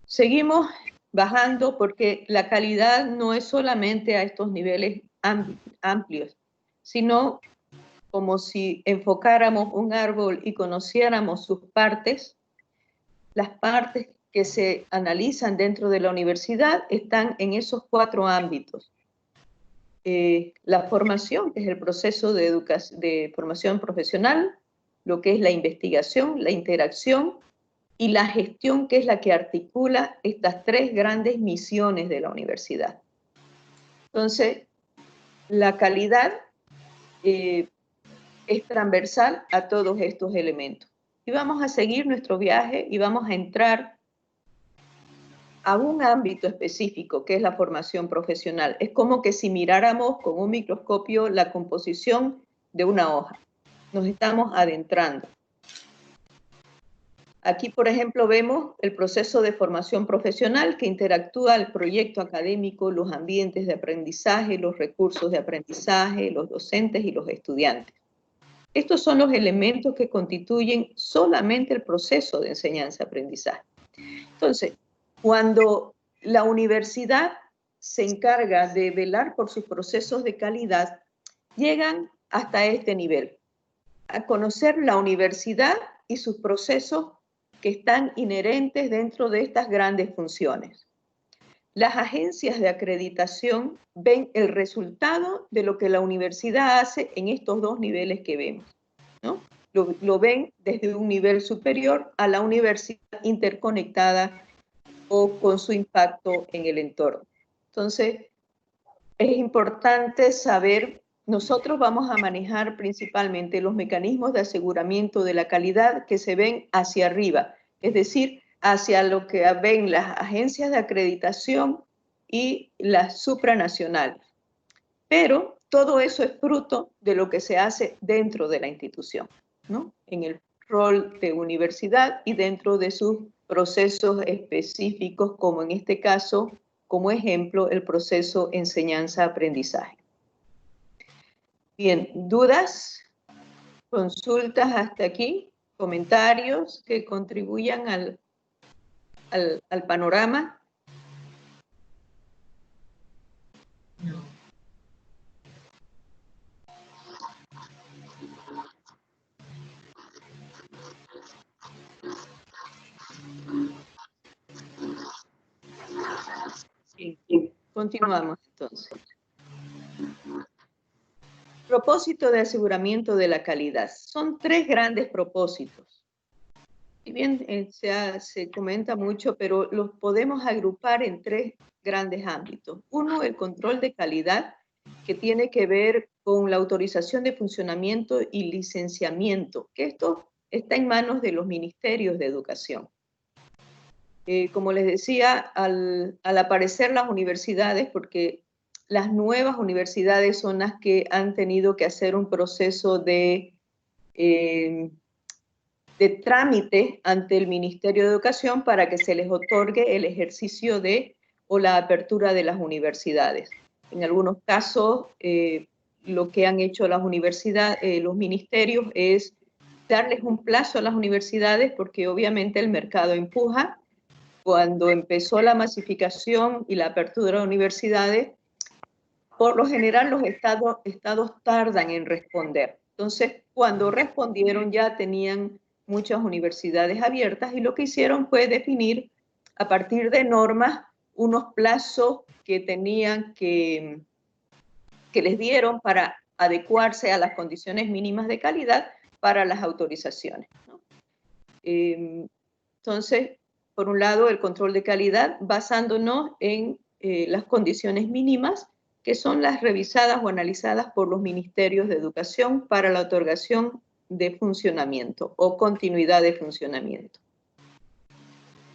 Seguimos bajando porque la calidad no es solamente a estos niveles amplios, sino como si enfocáramos un árbol y conociéramos sus partes. Las partes que se analizan dentro de la universidad están en esos 4 ámbitos. La formación, que es el proceso de formación profesional, lo que es la investigación, la interacción y la gestión, que es la que articula estas 3 grandes misiones de la universidad. Entonces, la calidad es transversal a todos estos elementos. Y vamos a seguir nuestro viaje y vamos a entrar a un ámbito específico, que es la formación profesional. Es como que si miráramos con un microscopio la composición de una hoja. Nos estamos adentrando. Aquí, por ejemplo, vemos el proceso de formación profesional que interactúa el proyecto académico, los ambientes de aprendizaje, los recursos de aprendizaje, los docentes y los estudiantes. Estos son los elementos que constituyen solamente el proceso de enseñanza-aprendizaje. Entonces, cuando la universidad se encarga de velar por sus procesos de calidad, llegan hasta este nivel, a conocer la universidad y sus procesos que están inherentes dentro de estas grandes funciones. Las agencias de acreditación ven el resultado de lo que la universidad hace en estos 2 niveles que vemos, ¿no? Lo ven desde un nivel superior a la universidad interconectada o con su impacto en el entorno. Entonces, es importante saber, nosotros vamos a manejar principalmente los mecanismos de aseguramiento de la calidad que se ven hacia arriba, es decir, hacia lo que ven las agencias de acreditación y las supranacionales. Pero todo eso es fruto de lo que se hace dentro de la institución, ¿no? En el rol de universidad y dentro de sus procesos específicos, como en este caso, como ejemplo, el proceso enseñanza-aprendizaje. Bien, ¿dudas? ¿Consultas hasta aquí? ¿Comentarios que contribuyan al panorama? No. Sí. Continuamos entonces. Propósito de aseguramiento de la calidad. Son 3 grandes propósitos. Si bien se comenta mucho, pero los podemos agrupar en 3 grandes ámbitos. Uno, el control de calidad, que tiene que ver con la autorización de funcionamiento y licenciamiento, que esto está en manos de los ministerios de educación. Como les decía, al aparecer las universidades, porque las nuevas universidades son las que han tenido que hacer un proceso de trámite ante el Ministerio de Educación para que se les otorgue el ejercicio o la apertura de las universidades. En algunos casos, lo que han hecho las universidades, los ministerios, es darles un plazo a las universidades porque obviamente el mercado empuja. Cuando empezó la masificación y la apertura de universidades, por lo general los estados tardan en responder. Entonces, cuando respondieron ya tenían muchas universidades abiertas y lo que hicieron fue definir a partir de normas unos plazos que tenían que les dieron para adecuarse a las condiciones mínimas de calidad para las autorizaciones, ¿no? Entonces, por un lado, el control de calidad basándonos en las condiciones mínimas que son las revisadas o analizadas por los ministerios de educación para la otorgación de funcionamiento o continuidad de funcionamiento.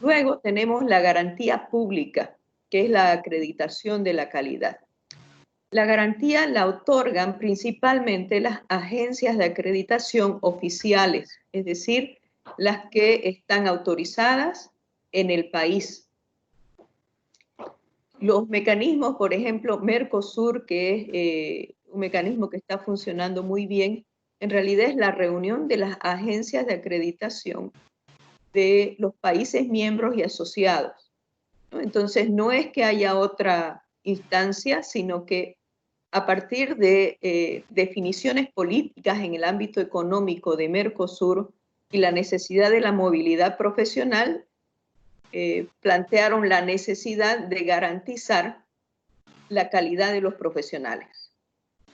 Luego tenemos la garantía pública, que es la acreditación de la calidad. La garantía la otorgan principalmente las agencias de acreditación oficiales, es decir, las que están autorizadas en el país. Los mecanismos, por ejemplo, Mercosur, que es un mecanismo que está funcionando muy bien, en realidad es la reunión de las agencias de acreditación de los países miembros y asociados, ¿no? Entonces, no es que haya otra instancia, sino que a partir de definiciones políticas en el ámbito económico de Mercosur y la necesidad de la movilidad profesional, plantearon la necesidad de garantizar la calidad de los profesionales.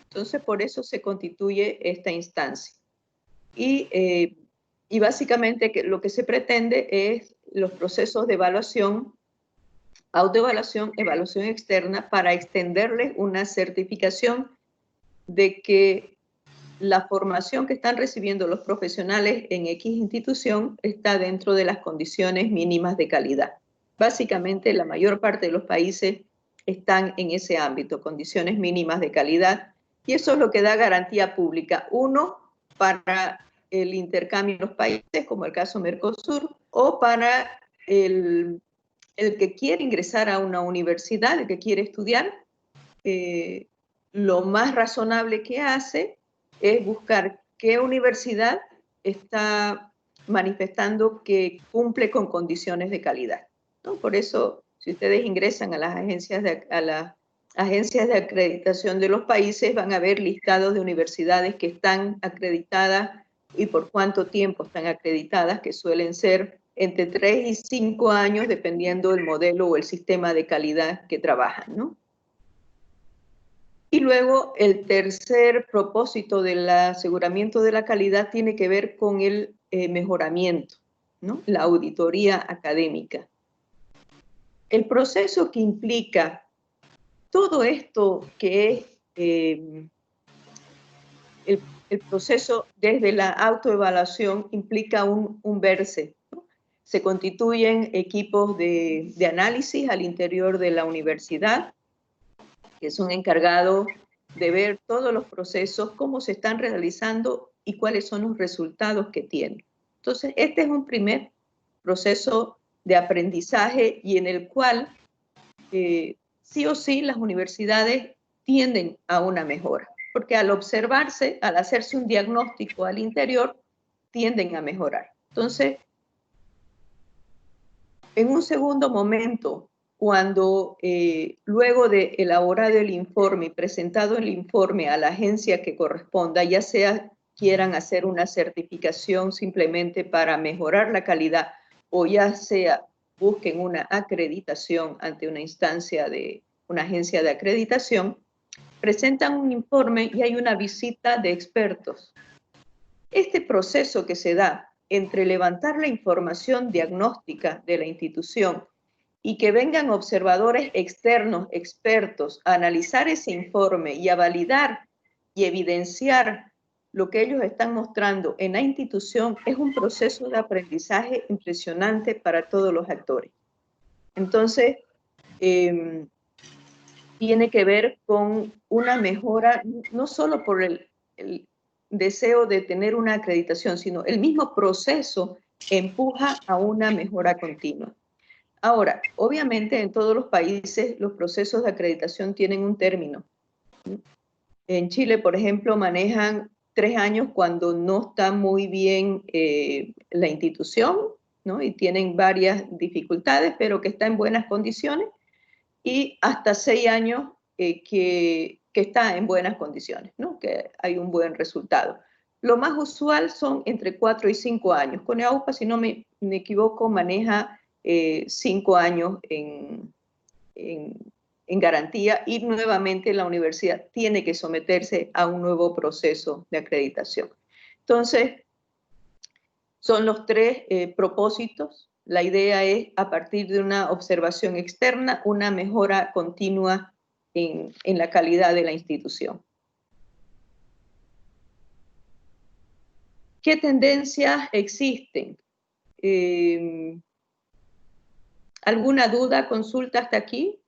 Entonces, por eso se constituye esta instancia. Y básicamente lo que se pretende es los procesos de evaluación, autoevaluación, evaluación externa, para extenderles una certificación de que la formación que están recibiendo los profesionales en X institución está dentro de las condiciones mínimas de calidad. Básicamente, la mayor parte de los países están en ese ámbito, condiciones mínimas de calidad, y eso es lo que da garantía pública. Uno, para el intercambio en los países, como el caso Mercosur, o para el que quiere ingresar a una universidad, el que quiere estudiar, lo más razonable que hace es buscar qué universidad está manifestando que cumple con condiciones de calidad, ¿no? Por eso, si ustedes ingresan a las agencias de acreditación de los países, van a ver listados de universidades que están acreditadas y por cuánto tiempo están acreditadas, que suelen ser entre 3 y 5 años, dependiendo del modelo o el sistema de calidad que trabajan, ¿no? Y luego el tercer propósito del aseguramiento de la calidad tiene que ver con el mejoramiento, ¿no? La auditoría académica. El proceso que implica todo esto que es el proceso desde la autoevaluación implica un verse, ¿no? Se constituyen equipos de análisis al interior de la universidad, que son encargados de ver todos los procesos, cómo se están realizando y cuáles son los resultados que tienen. Entonces, este es un primer proceso de aprendizaje y en el cual sí o sí las universidades tienden a una mejora, porque al observarse, al hacerse un diagnóstico al interior, tienden a mejorar. Entonces, en un segundo momento, cuando luego de elaborado el informe y presentado el informe a la agencia que corresponda, ya sea quieran hacer una certificación simplemente para mejorar la calidad o ya sea busquen una acreditación ante una instancia de una agencia de acreditación, presentan un informe y hay una visita de expertos. Este proceso que se da entre levantar la información diagnóstica de la institución y que vengan observadores externos, expertos, a analizar ese informe y a validar y evidenciar lo que ellos están mostrando en la institución, es un proceso de aprendizaje impresionante para todos los actores. Entonces, tiene que ver con una mejora, no solo por el deseo de tener una acreditación, sino el mismo proceso empuja a una mejora continua. Ahora, obviamente en todos los países los procesos de acreditación tienen un término. En Chile, por ejemplo, manejan 3 años cuando no está muy bien la institución, ¿no? Y tienen varias dificultades, pero que está en buenas condiciones, y hasta 6 años que está en buenas condiciones, ¿no? Que hay un buen resultado. Lo más usual son entre 4 y 5 años. CONEAUPA, si no me equivoco, maneja 5 años en garantía y nuevamente la universidad tiene que someterse a un nuevo proceso de acreditación. Entonces, son los 3 propósitos. La idea es, a partir de una observación externa, una mejora continua en la calidad de la institución. ¿Qué tendencias existen? ¿Alguna duda, consulta hasta aquí?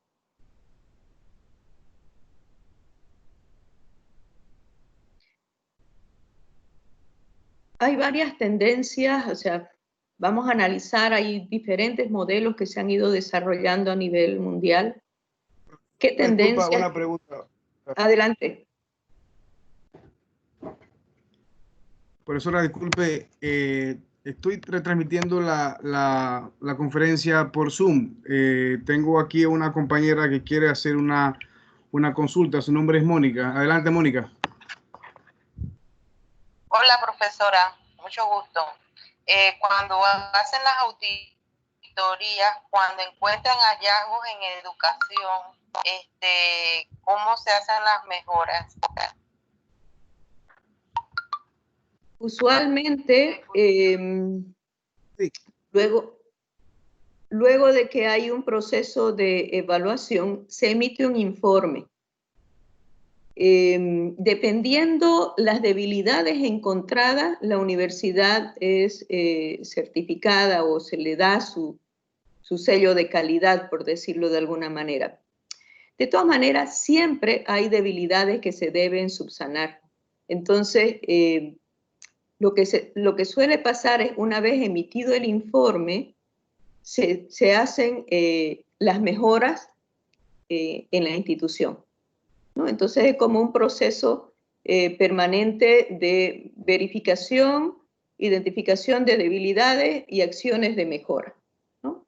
Hay varias tendencias, o sea, vamos a analizar, hay diferentes modelos que se han ido desarrollando a nivel mundial. ¿Qué tendencias? Disculpa, una pregunta. Adelante. Profesora, disculpe, estoy retransmitiendo la conferencia por Zoom. Tengo aquí a una compañera que quiere hacer una consulta. Su nombre es Mónica. Adelante, Mónica. Hola, profesora. Mucho gusto. Cuando hacen las auditorías, cuando encuentran hallazgos en educación, ¿cómo se hacen las mejoras? Usualmente, luego de que hay un proceso de evaluación, se emite un informe. Dependiendo las debilidades encontradas, la universidad es certificada o se le da su sello de calidad, por decirlo de alguna manera. De todas maneras, siempre hay debilidades que se deben subsanar. Entonces, lo que suele pasar es, una vez emitido el informe, se hacen las mejoras en la institución, ¿no? Entonces es como un proceso permanente de verificación, identificación de debilidades y acciones de mejora, ¿no?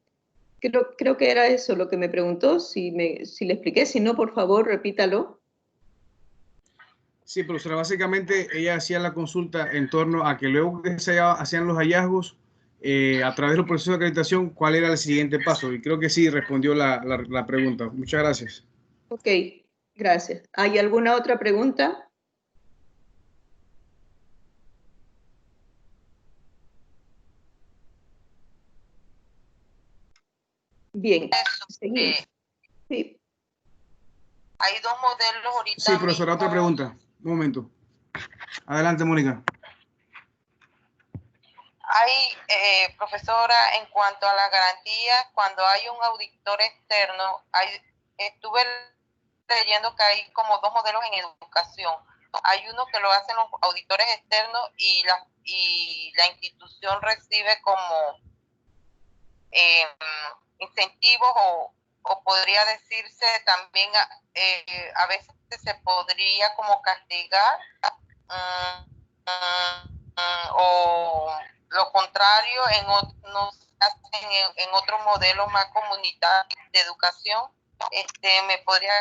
Creo que era eso lo que me preguntó, si le expliqué, si no, por favor, repítalo. Sí, profesora, básicamente ella hacía la consulta en torno a que luego que se hacían los hallazgos, a través del proceso de acreditación, ¿cuál era el siguiente paso? Y creo que sí respondió la pregunta. Muchas gracias. Ok, gracias. ¿Hay alguna otra pregunta? Bien, seguimos. Sí. Hay 2 modelos ahorita. Sí, profesora, otra pregunta. Un momento. Adelante, Mónica. Hay, profesora, en cuanto a la garantía, cuando hay un auditor externo, estuve leyendo que hay como 2 modelos en educación. hay uno que lo hacen los auditores externos y la institución recibe como incentivos o podría decirse también a veces se podría como castigar o lo contrario en otro modelo más comunitario de educación. Me podría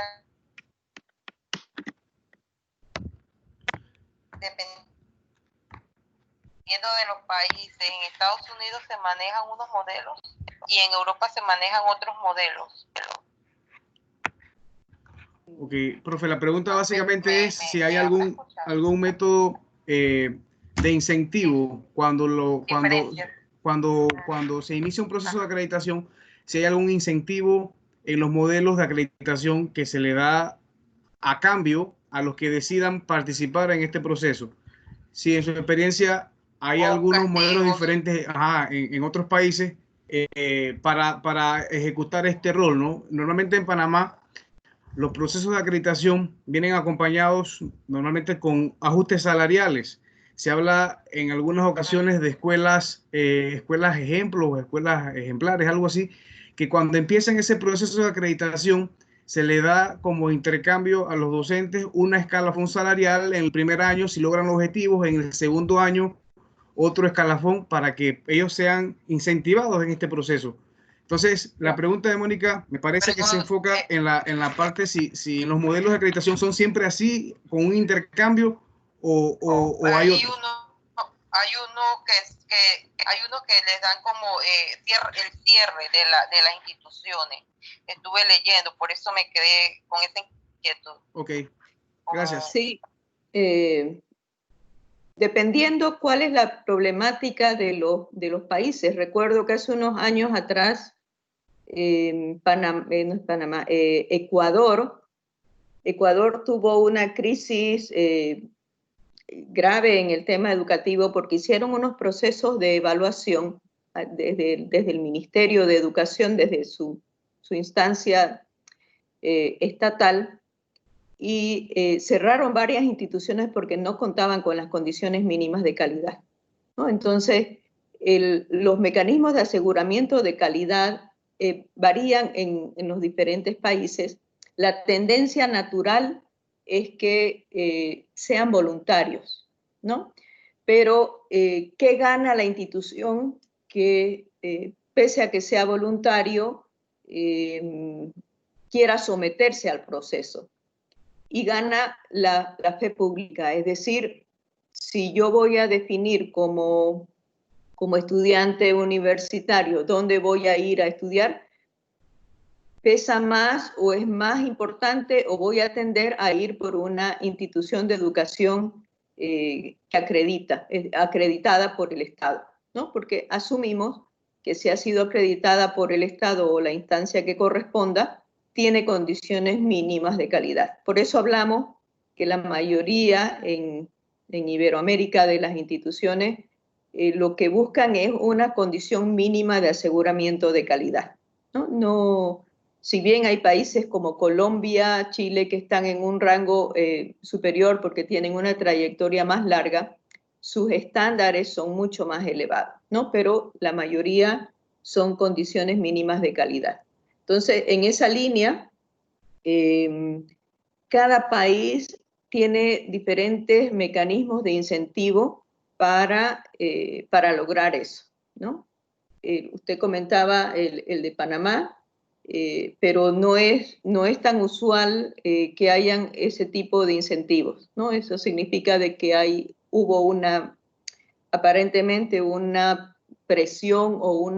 dependiendo de los países. En Estados Unidos se manejan unos modelos y en Europa se manejan otros modelos. Ok, profe, la pregunta básicamente es si hay algún método de incentivo cuando se inicia un proceso de acreditación, si hay algún incentivo en los modelos de acreditación que se le da a cambio a los que decidan participar en este proceso. Si en su experiencia hay algunos modelos diferentes en otros países para ejecutar este rol, ¿no? Normalmente en Panamá los procesos de acreditación vienen acompañados normalmente con ajustes salariales. Se habla en algunas ocasiones de escuelas ejemplos, escuelas ejemplares, algo así, que cuando empiezan ese proceso de acreditación se le da como intercambio a los docentes una escalafón salarial en el primer año si logran los objetivos, en el segundo año otro escalafón para que ellos sean incentivados en este proceso. Entonces, la pregunta de Mónica me parece que se enfoca en la parte si en los modelos de acreditación son siempre así, con un intercambio o hay otro. Hay uno que les dan como el cierre de las instituciones. Estuve leyendo, por eso me quedé con esa inquietud. Ok, gracias. Sí, dependiendo cuál es la problemática de los países. Recuerdo que hace unos años atrás, Ecuador tuvo una crisis grave en el tema educativo porque hicieron unos procesos de evaluación desde el Ministerio de Educación, desde su instancia estatal, y cerraron varias instituciones porque no contaban con las condiciones mínimas de calidad, ¿no? Entonces, los mecanismos de aseguramiento de calidad varían en los diferentes países. La tendencia natural es que sean voluntarios, ¿no? Pero, ¿qué gana la institución que, pese a que sea voluntario, quiera someterse al proceso? Y gana la fe pública, es decir, si yo voy a definir como estudiante universitario dónde voy a ir a estudiar, pesa más o es más importante o voy a tender a ir por una institución de educación acreditada por el Estado, ¿no? Porque asumimos que si ha sido acreditada por el Estado o la instancia que corresponda, tiene condiciones mínimas de calidad. Por eso hablamos que la mayoría en Iberoamérica de las instituciones lo que buscan es una condición mínima de aseguramiento de calidad, ¿no? Si bien hay países como Colombia, Chile, que están en un rango superior porque tienen una trayectoria más larga, sus estándares son mucho más elevados, ¿no? Pero la mayoría son condiciones mínimas de calidad. Entonces, en esa línea, cada país tiene diferentes mecanismos de incentivo para lograr eso, ¿no? Usted comentaba el de Panamá, pero no es tan usual que hayan ese tipo de incentivos, ¿no? Eso significa de que hubo aparentemente una presión o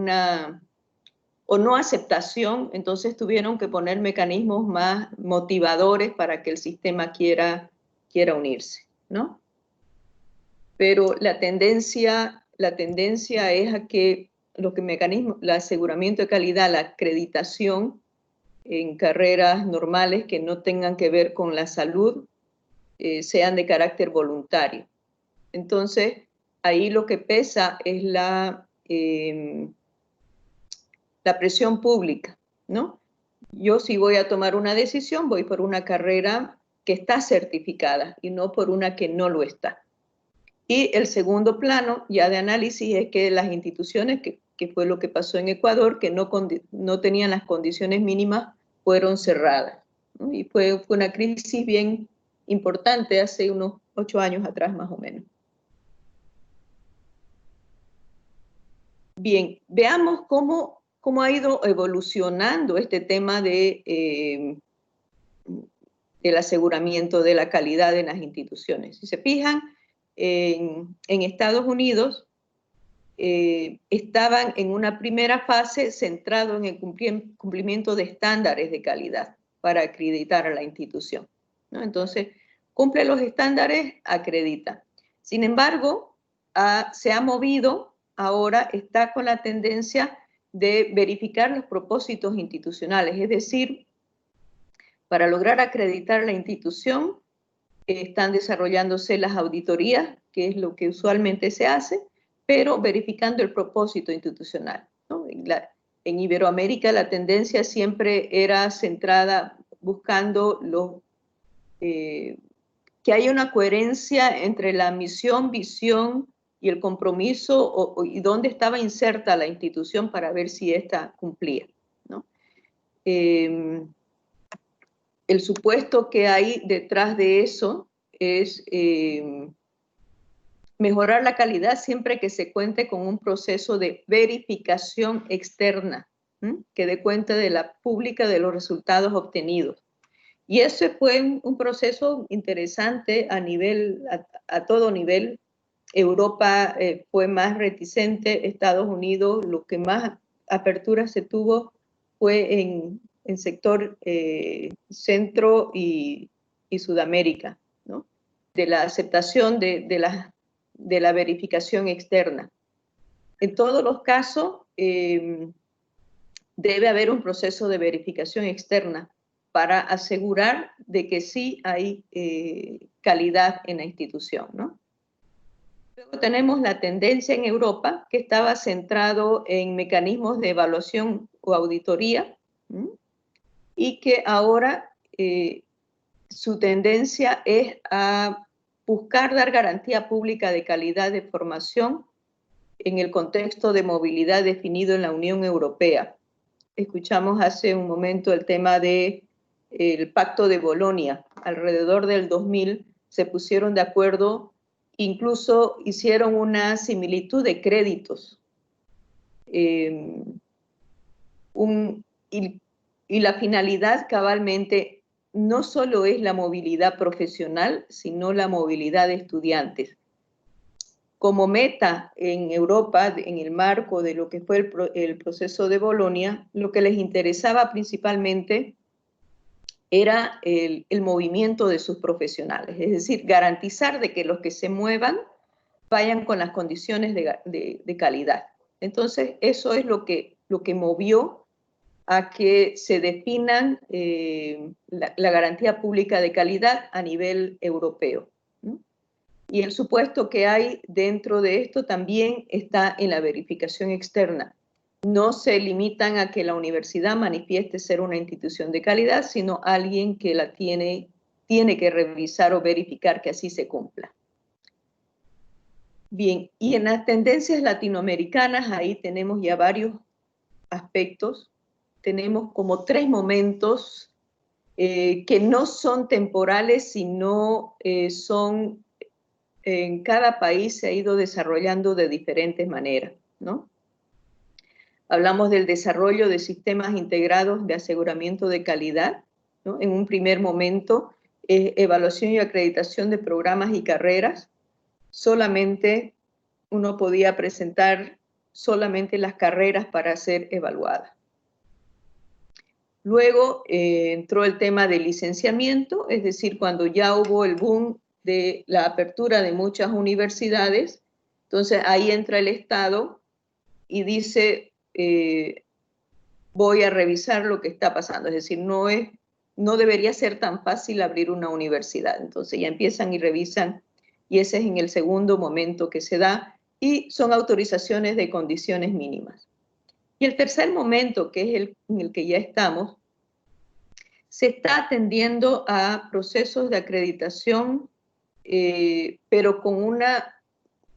no aceptación, entonces tuvieron que poner mecanismos más motivadores para que el sistema quiera unirse, ¿no? Pero la tendencia es a que el aseguramiento de calidad, la acreditación en carreras normales que no tengan que ver con la salud, sean de carácter voluntario. Entonces, ahí lo que pesa es la presión pública, ¿no? Yo si voy a tomar una decisión, voy por una carrera que está certificada y no por una que no lo está. Y el segundo plano ya de análisis es que las instituciones, que fue lo que pasó en Ecuador, que no tenían las condiciones mínimas, fueron cerradas, ¿no? Y fue una crisis bien importante hace unos 8 años atrás más o menos. Bien, veamos cómo ha ido evolucionando este tema del aseguramiento de la calidad en las instituciones. Si se fijan, en Estados Unidos estaban en una primera fase centrado en el cumplimiento de estándares de calidad para acreditar a la institución, ¿no? Entonces, cumple los estándares, acredita. Sin embargo, se ha movido, ahora está con la tendencia de verificar los propósitos institucionales, es decir, para lograr acreditar la institución, están desarrollándose las auditorías, que es lo que usualmente se hace, pero verificando el propósito institucional, ¿no? En Iberoamérica la tendencia siempre era centrada buscando que haya una coherencia entre la misión, visión y el compromiso y dónde estaba inserta la institución para ver si ésta cumplía, ¿no? El supuesto que hay detrás de eso es mejorar la calidad siempre que se cuente con un proceso de verificación externa, que dé cuenta de la pública de los resultados obtenidos. Y ese fue un proceso interesante a todo nivel. Europa fue más reticente, Estados Unidos, lo que más apertura se tuvo fue en sector Centro y Sudamérica, ¿no? De la aceptación de la verificación externa. En todos los casos debe haber un proceso de verificación externa para asegurar de que sí hay calidad en la institución, ¿no? Luego tenemos la tendencia en Europa, que estaba centrado en mecanismos de evaluación o auditoría, y que ahora su tendencia es a buscar dar garantía pública de calidad de formación en el contexto de movilidad definido en la Unión Europea. Escuchamos hace un momento el tema del Pacto de Bolonia. Alrededor del 2000 se pusieron de acuerdo, incluso hicieron una similitud de créditos. Y la finalidad cabalmente no solo es la movilidad profesional, sino la movilidad de estudiantes. Como meta en Europa, en el marco de lo que fue el proceso de Bolonia, lo que les interesaba principalmente era el movimiento de sus profesionales, es decir, garantizar de que los que se muevan vayan con las condiciones de calidad. Entonces, eso es lo que movió a que se definan la garantía pública de calidad a nivel europeo, ¿no? Y el supuesto que hay dentro de esto también está en la verificación externa. No se limitan a que la universidad manifieste ser una institución de calidad, sino alguien que la tiene que revisar o verificar que así se cumpla. Bien, y en las tendencias latinoamericanas, ahí tenemos ya varios aspectos. Tenemos como 3 momentos que no son temporales, sino son, en cada país se ha ido desarrollando de diferentes maneras, ¿no? Hablamos del desarrollo de sistemas integrados de aseguramiento de calidad, ¿no? En un primer momento, evaluación y acreditación de programas y carreras. Solamente uno podía presentar solamente las carreras para ser evaluadas. Luego entró el tema del licenciamiento, es decir, cuando ya hubo el boom de la apertura de muchas universidades, entonces ahí entra el Estado y dice, voy a revisar lo que está pasando, es decir, no debería ser tan fácil abrir una universidad, entonces ya empiezan y revisan, y ese es en el segundo momento que se da, y son autorizaciones de condiciones mínimas. Y el tercer momento, que es en el que ya estamos, se está atendiendo a procesos de acreditación, pero con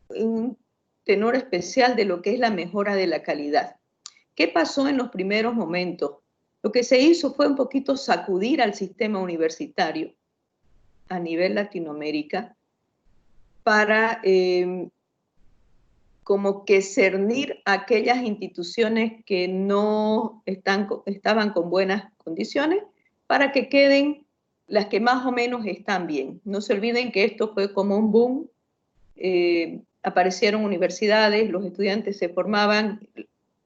un tenor especial de lo que es la mejora de la calidad. ¿Qué pasó en los primeros momentos? Lo que se hizo fue un poquito sacudir al sistema universitario a nivel Latinoamérica para como que cernir aquellas instituciones que no estaban con buenas condiciones para que queden las que más o menos están bien. No se olviden que esto fue como un boom. Aparecieron universidades, los estudiantes se formaban,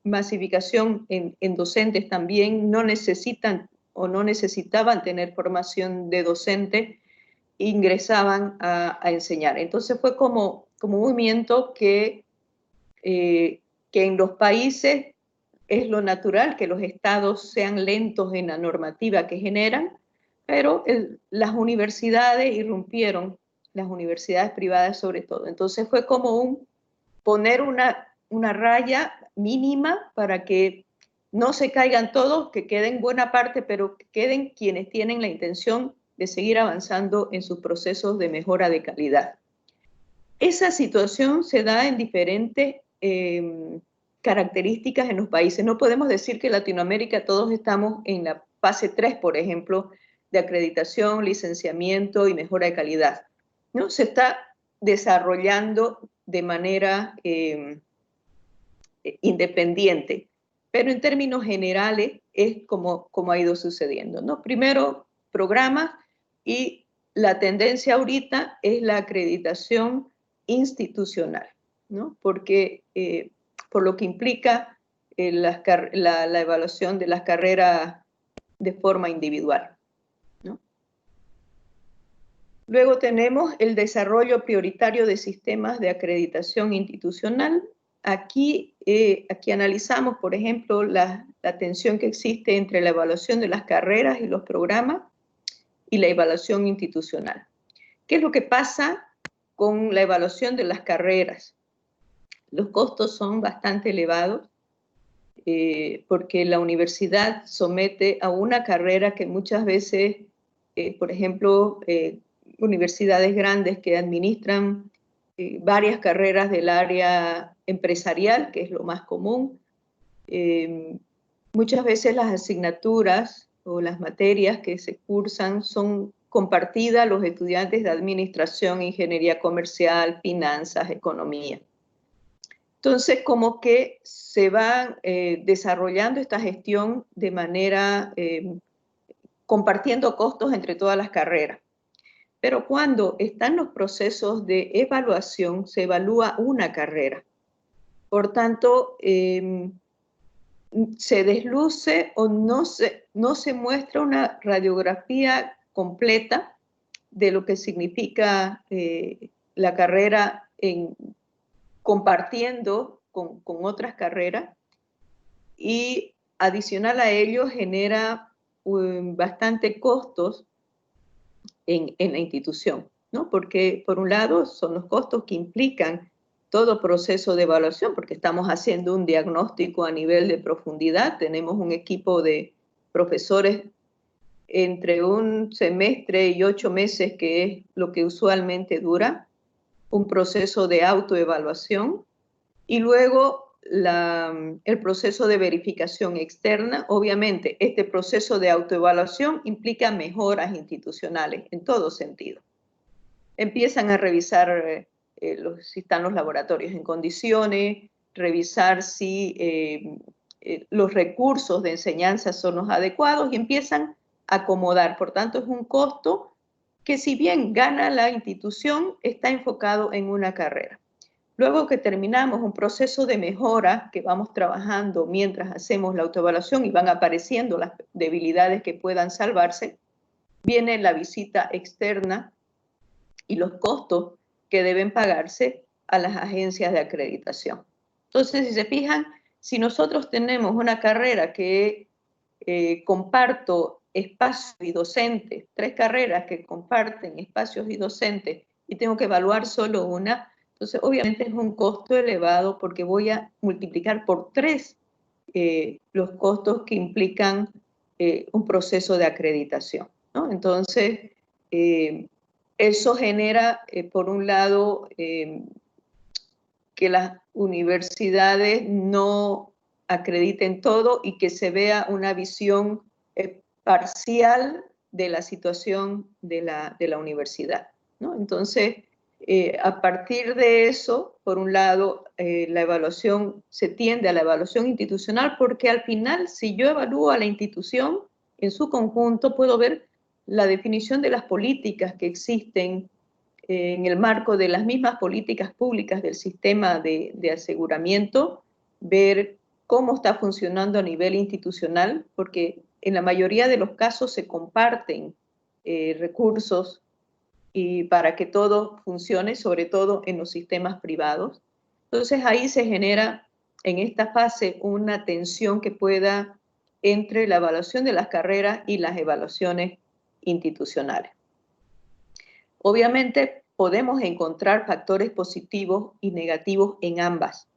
masificación en docentes también, no necesitan o no necesitaban tener formación de docente, ingresaban a enseñar. Entonces fue como un movimiento que en los países es lo natural que los estados sean lentos en la normativa que generan, pero las universidades irrumpieron, las universidades privadas sobre todo. Entonces fue como poner una raya mínima para que no se caigan todos, que queden buena parte, pero que queden quienes tienen la intención de seguir avanzando en sus procesos de mejora de calidad. Esa situación se da en diferentes características en los países. No podemos decir que en Latinoamérica todos estamos en la fase 3, por ejemplo, de acreditación, licenciamiento y mejora de calidad, ¿no? Se está desarrollando de manera independiente, pero en términos generales es como ha ido sucediendo, ¿no? Primero, programas, y la tendencia ahorita es la acreditación institucional, ¿no? Porque por lo que implica la evaluación de las carreras de forma individual, ¿no? Luego tenemos el desarrollo prioritario de sistemas de acreditación institucional. Aquí analizamos, por ejemplo, la tensión que existe entre la evaluación de las carreras y los programas y la evaluación institucional. ¿Qué es lo que pasa con la evaluación de las carreras? Los costos son bastante elevados porque la universidad somete a una carrera que muchas veces, por ejemplo, universidades grandes que administran varias carreras del área empresarial, que es lo más común, muchas veces las asignaturas o las materias que se cursan son compartidas los estudiantes de administración, ingeniería comercial, finanzas, economía. Entonces, como que se va desarrollando esta gestión de manera, compartiendo costos entre todas las carreras. Pero cuando están los procesos de evaluación, se evalúa una carrera. Por tanto, se desluce o no se muestra una radiografía completa de lo que significa la carrera compartiendo con otras carreras, y adicional a ello genera bastante costos en la institución, ¿no? Porque por un lado son los costos que implican todo proceso de evaluación, porque estamos haciendo un diagnóstico a nivel de profundidad, tenemos un equipo de profesores entre un semestre y 8 meses, que es lo que usualmente dura, un proceso de autoevaluación, y luego el proceso de verificación externa. Obviamente, este proceso de autoevaluación implica mejoras institucionales en todo sentido. Empiezan a revisar si están los laboratorios en condiciones, revisar si los recursos de enseñanza son los adecuados, y empiezan a acomodar. Por tanto, es un costo que, si bien gana la institución, está enfocado en una carrera. Luego que terminamos un proceso de mejora que vamos trabajando mientras hacemos la autoevaluación y van apareciendo las debilidades que puedan salvarse, viene la visita externa y los costos que deben pagarse a las agencias de acreditación. Entonces, si se fijan, si nosotros tenemos una carrera que comparto espacios y docentes, 3 carreras que comparten espacios y docentes, y tengo que evaluar solo una, entonces obviamente es un costo elevado, porque voy a multiplicar por 3 los costos que implican un proceso de acreditación, ¿no? Entonces, eso genera, por un lado, que las universidades no acrediten todo y que se vea una visión parcial de la situación de la universidad, ¿no? Entonces, a partir de eso, por un lado, la evaluación se tiende a la evaluación institucional, porque al final, si yo evalúo a la institución en su conjunto, puedo ver la definición de las políticas que existen en el marco de las mismas políticas públicas del sistema de aseguramiento, ver cómo está funcionando a nivel institucional, porque en la mayoría de los casos se comparten recursos y para que todo funcione, sobre todo en los sistemas privados. Entonces ahí se genera en esta fase una tensión que pueda entre la evaluación de las carreras y las evaluaciones institucionales. Obviamente podemos encontrar factores positivos y negativos en ambas.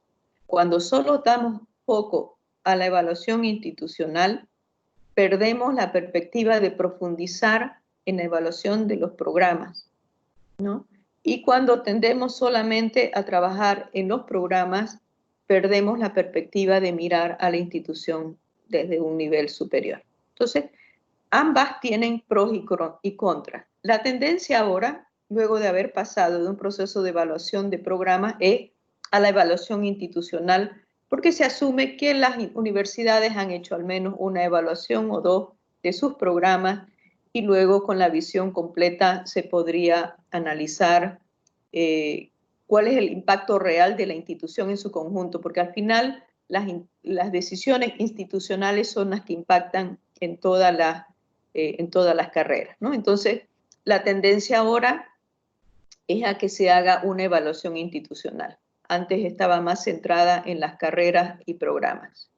Cuando solo damos foco a la evaluación institucional, perdemos la perspectiva de profundizar en la evaluación de los programas, ¿no? Y cuando tendemos solamente a trabajar en los programas, perdemos la perspectiva de mirar a la institución desde un nivel superior. Entonces, ambas tienen pros y contras. La tendencia ahora, luego de haber pasado de un proceso de evaluación de programas, es a la evaluación institucional, porque se asume que las universidades han hecho al menos una evaluación o dos de sus programas y luego con la visión completa se podría analizar cuál es el impacto real de la institución en su conjunto, porque al final las decisiones institucionales son las que impactan en todas las carreras, ¿no? Entonces, la tendencia ahora es a que se haga una evaluación institucional. Antes estaba más centrada en las carreras y programas.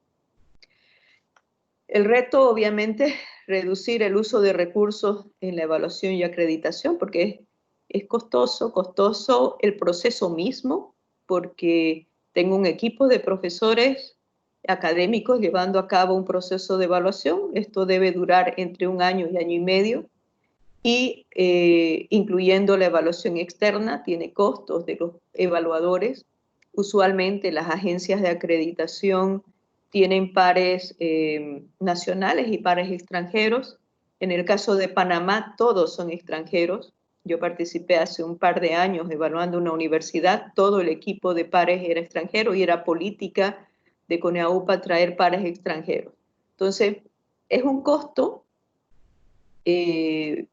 El reto, obviamente, reducir el uso de recursos en la evaluación y acreditación, porque es costoso el proceso mismo, porque tengo un equipo de profesores académicos llevando a cabo un proceso de evaluación. Esto debe durar entre 1 año y 1 año y medio, y incluyendo la evaluación externa, tiene costos de los evaluadores. Usualmente las agencias de acreditación tienen pares nacionales y pares extranjeros. En el caso de Panamá, todos son extranjeros. Yo participé hace un par de años evaluando una universidad, todo el equipo de pares era extranjero y era política de CONEAUPA traer pares extranjeros. Entonces, es un costo que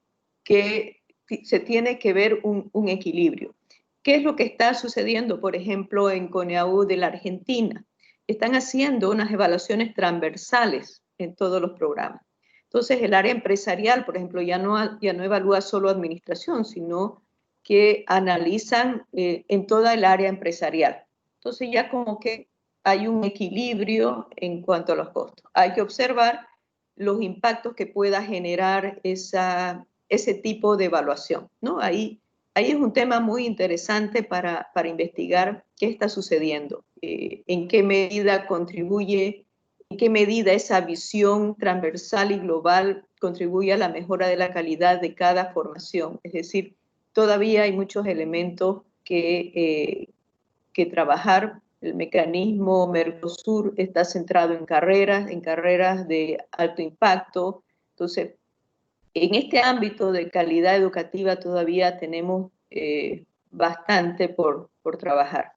se tiene que ver un equilibrio. ¿Qué es lo que está sucediendo, por ejemplo, en CONEAU de la Argentina? Están haciendo unas evaluaciones transversales en todos los programas. Entonces, el área empresarial, por ejemplo, ya no evalúa solo administración, sino que analizan en toda el área empresarial. Entonces, ya como que hay un equilibrio en cuanto a los costos. Hay que observar los impactos que pueda generar ese tipo de evaluación, ¿no? Ahí es un tema muy interesante para investigar qué está sucediendo, en qué medida contribuye, en qué medida esa visión transversal y global contribuye a la mejora de la calidad de cada formación. Es decir, todavía hay muchos elementos que trabajar. El mecanismo Mercosur está centrado en carreras de alto impacto. Entonces, en este ámbito de calidad educativa todavía tenemos bastante por trabajar.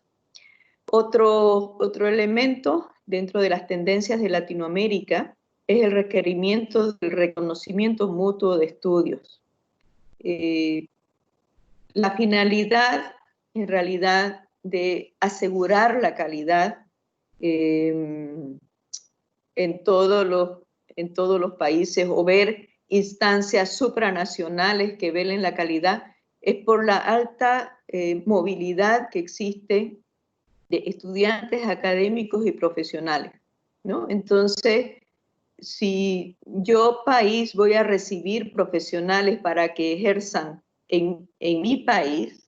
Otro elemento dentro de las tendencias de Latinoamérica es el requerimiento del reconocimiento mutuo de estudios. La finalidad, en realidad, de asegurar la calidad en todos los países o ver instancias supranacionales que velen la calidad, es por la alta movilidad que existe de estudiantes académicos y profesionales, ¿no? Entonces, si yo país voy a recibir profesionales para que ejerzan en mi país,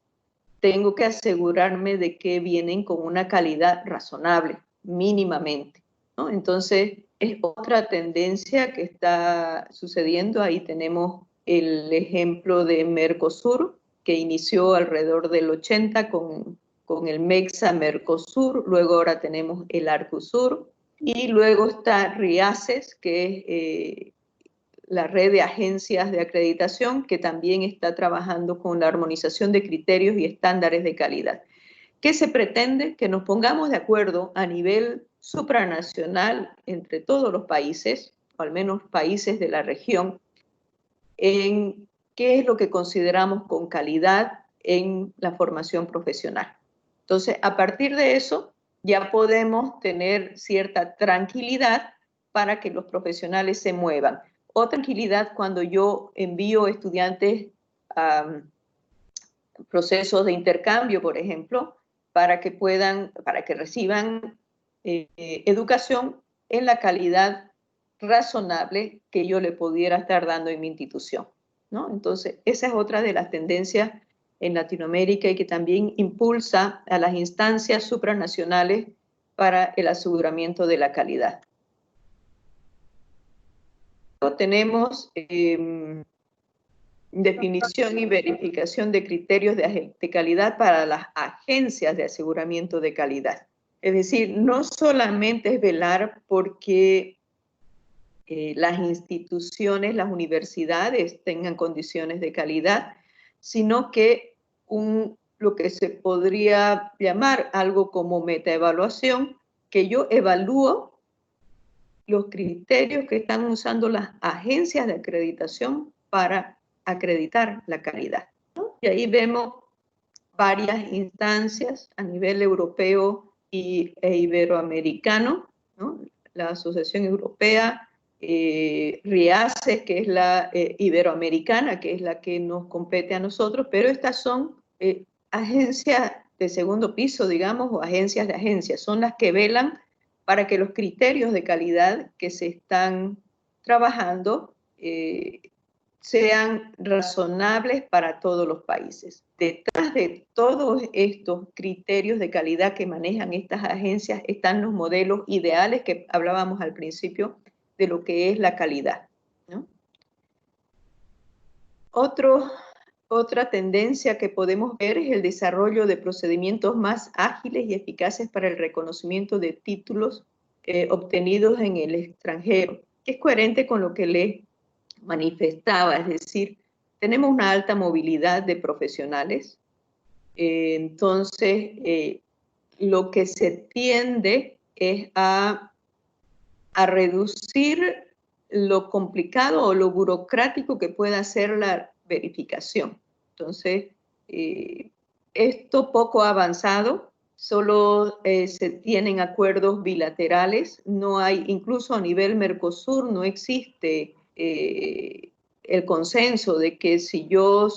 tengo que asegurarme de que vienen con una calidad razonable, mínimamente, ¿no? Entonces, es otra tendencia que está sucediendo. Ahí tenemos el ejemplo de Mercosur, que inició alrededor del 80 con el MEXA Mercosur, luego ahora tenemos el Arcosur, y luego está RIACES, que es la red de agencias de acreditación, que también está trabajando con la armonización de criterios y estándares de calidad. ¿Qué se pretende? Que nos pongamos de acuerdo a nivel supranacional entre todos los países, o al menos países de la región, en qué es lo que consideramos con calidad en la formación profesional. Entonces, a partir de eso, ya podemos tener cierta tranquilidad para que los profesionales se muevan. O tranquilidad cuando yo envío estudiantes a procesos de intercambio, por ejemplo, para que reciban educación en la calidad razonable que yo le pudiera estar dando en mi institución, ¿no? Entonces, esa es otra de las tendencias en Latinoamérica y que también impulsa a las instancias supranacionales para el aseguramiento de la calidad. Luego tenemos definición y verificación de criterios de calidad para las agencias de aseguramiento de calidad. Es decir, no solamente es velar porque las instituciones, las universidades tengan condiciones de calidad, sino que lo que se podría llamar algo como metaevaluación, que yo evalúo los criterios que están usando las agencias de acreditación para acreditar la calidad, ¿no? Y ahí vemos varias instancias a nivel europeo e iberoamericano, ¿no? La Asociación Europea, RIACES, que es la iberoamericana, que es la que nos compete a nosotros, pero estas son agencias de segundo piso, digamos, o agencias de agencias, son las que velan para que los criterios de calidad que se están trabajando sean razonables para todos los países. Detrás de todos estos criterios de calidad que manejan estas agencias están los modelos ideales que hablábamos al principio de lo que es la calidad, ¿no? Otra tendencia que podemos ver es el desarrollo de procedimientos más ágiles y eficaces para el reconocimiento de títulos obtenidos en el extranjero, que es coherente con lo que les manifestaba, es decir, tenemos una alta movilidad de profesionales, entonces lo que se tiende es a reducir lo complicado o lo burocrático que pueda ser la verificación. Entonces, esto poco ha avanzado, solo se tienen acuerdos bilaterales, no hay, incluso a nivel Mercosur no existe el consenso de que si yo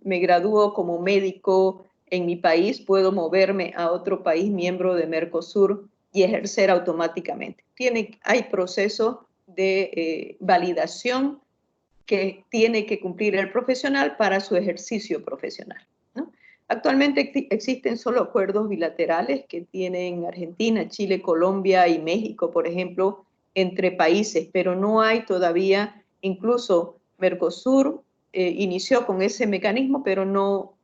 me gradúo como médico en mi país, puedo moverme a otro país miembro de Mercosur y ejercer automáticamente. Hay procesos de validación que tiene que cumplir el profesional para su ejercicio profesional, ¿no? Actualmente existen solo acuerdos bilaterales que tienen Argentina, Chile, Colombia y México, por ejemplo, entre países, pero no hay todavía, incluso Mercosur inició con ese mecanismo, pero no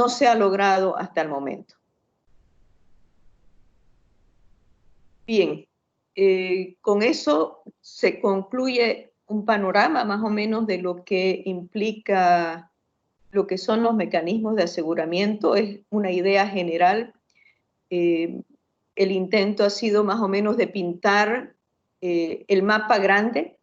se ha logrado hasta el momento. Bien, con eso se concluye un panorama más o menos de lo que implica lo que son los mecanismos de aseguramiento. Es una idea general. El intento ha sido más o menos de pintar el mapa grande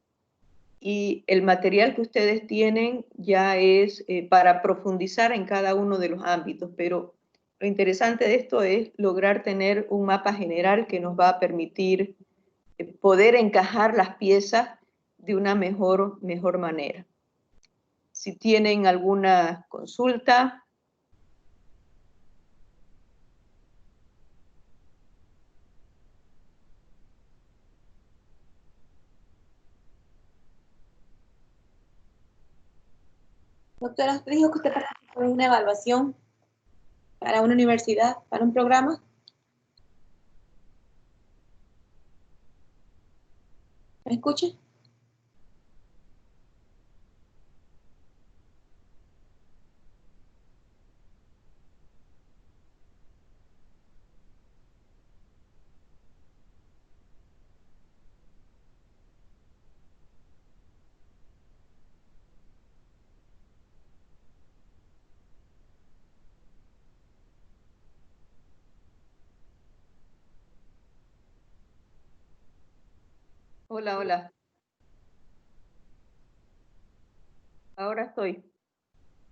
y el material que ustedes tienen ya es para profundizar en cada uno de los ámbitos, pero lo interesante de esto es lograr tener un mapa general que nos va a permitir poder encajar las piezas de una mejor manera. Si tienen alguna consulta. Doctora, ¿usted dijo que usted participó en una evaluación para una universidad, para un programa? ¿Me escucha? Hola, hola. Ahora estoy.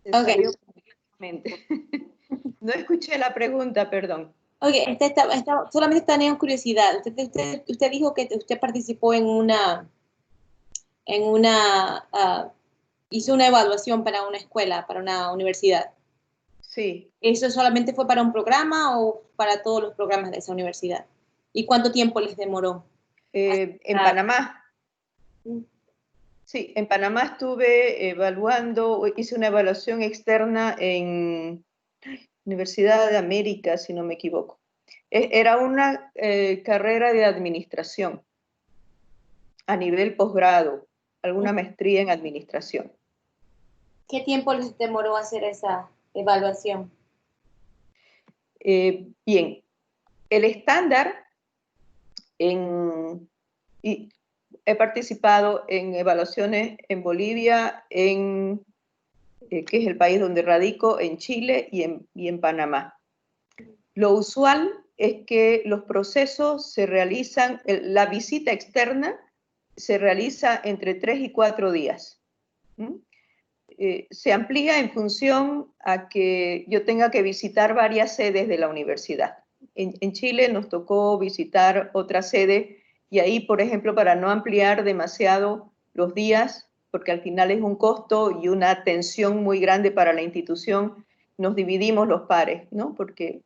Se Ok. salió completamente. No escuché la pregunta, perdón. Ok, solamente tenía curiosidad. Usted dijo que usted participó hizo una evaluación para una escuela, para una universidad. Sí. ¿Eso solamente fue para un programa o para todos los programas de esa universidad? ¿Y cuánto tiempo les demoró? En Panamá. Sí, en Panamá estuve evaluando, hice una evaluación externa en Universidad de América, si no me equivoco. Era una carrera de administración a nivel posgrado, alguna maestría en administración. ¿Qué tiempo les demoró hacer esa evaluación? Bien, el estándar y he participado en evaluaciones en Bolivia, que es el país donde radico, en Chile y en Panamá. Lo usual es que los procesos se realizan, la visita externa se realiza entre 3 y 4 días. Se amplía en función a que yo tenga que visitar varias sedes de la universidad. En Chile nos tocó visitar otra sede y ahí, por ejemplo, para no ampliar demasiado los días, porque al final es un costo y una tensión muy grande para la institución, nos dividimos los pares, ¿no? Porque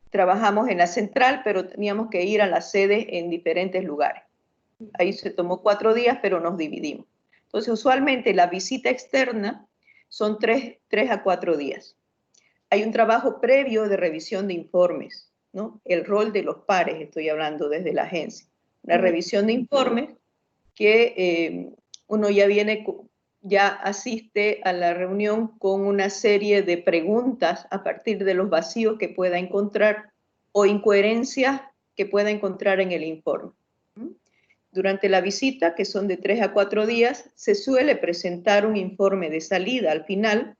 trabajamos en la central, pero teníamos que ir a la sede en diferentes lugares. Ahí se tomó 4 días, pero nos dividimos. Entonces, usualmente la visita externa son 3 a 4 días. Hay un trabajo previo de revisión de informes, ¿no? El rol de los pares, estoy hablando desde la agencia. Una revisión de informes que uno ya asiste a la reunión con una serie de preguntas a partir de los vacíos que pueda encontrar o incoherencias que pueda encontrar en el informe. Durante la visita, que son de 3 a 4 días, se suele presentar un informe de salida al final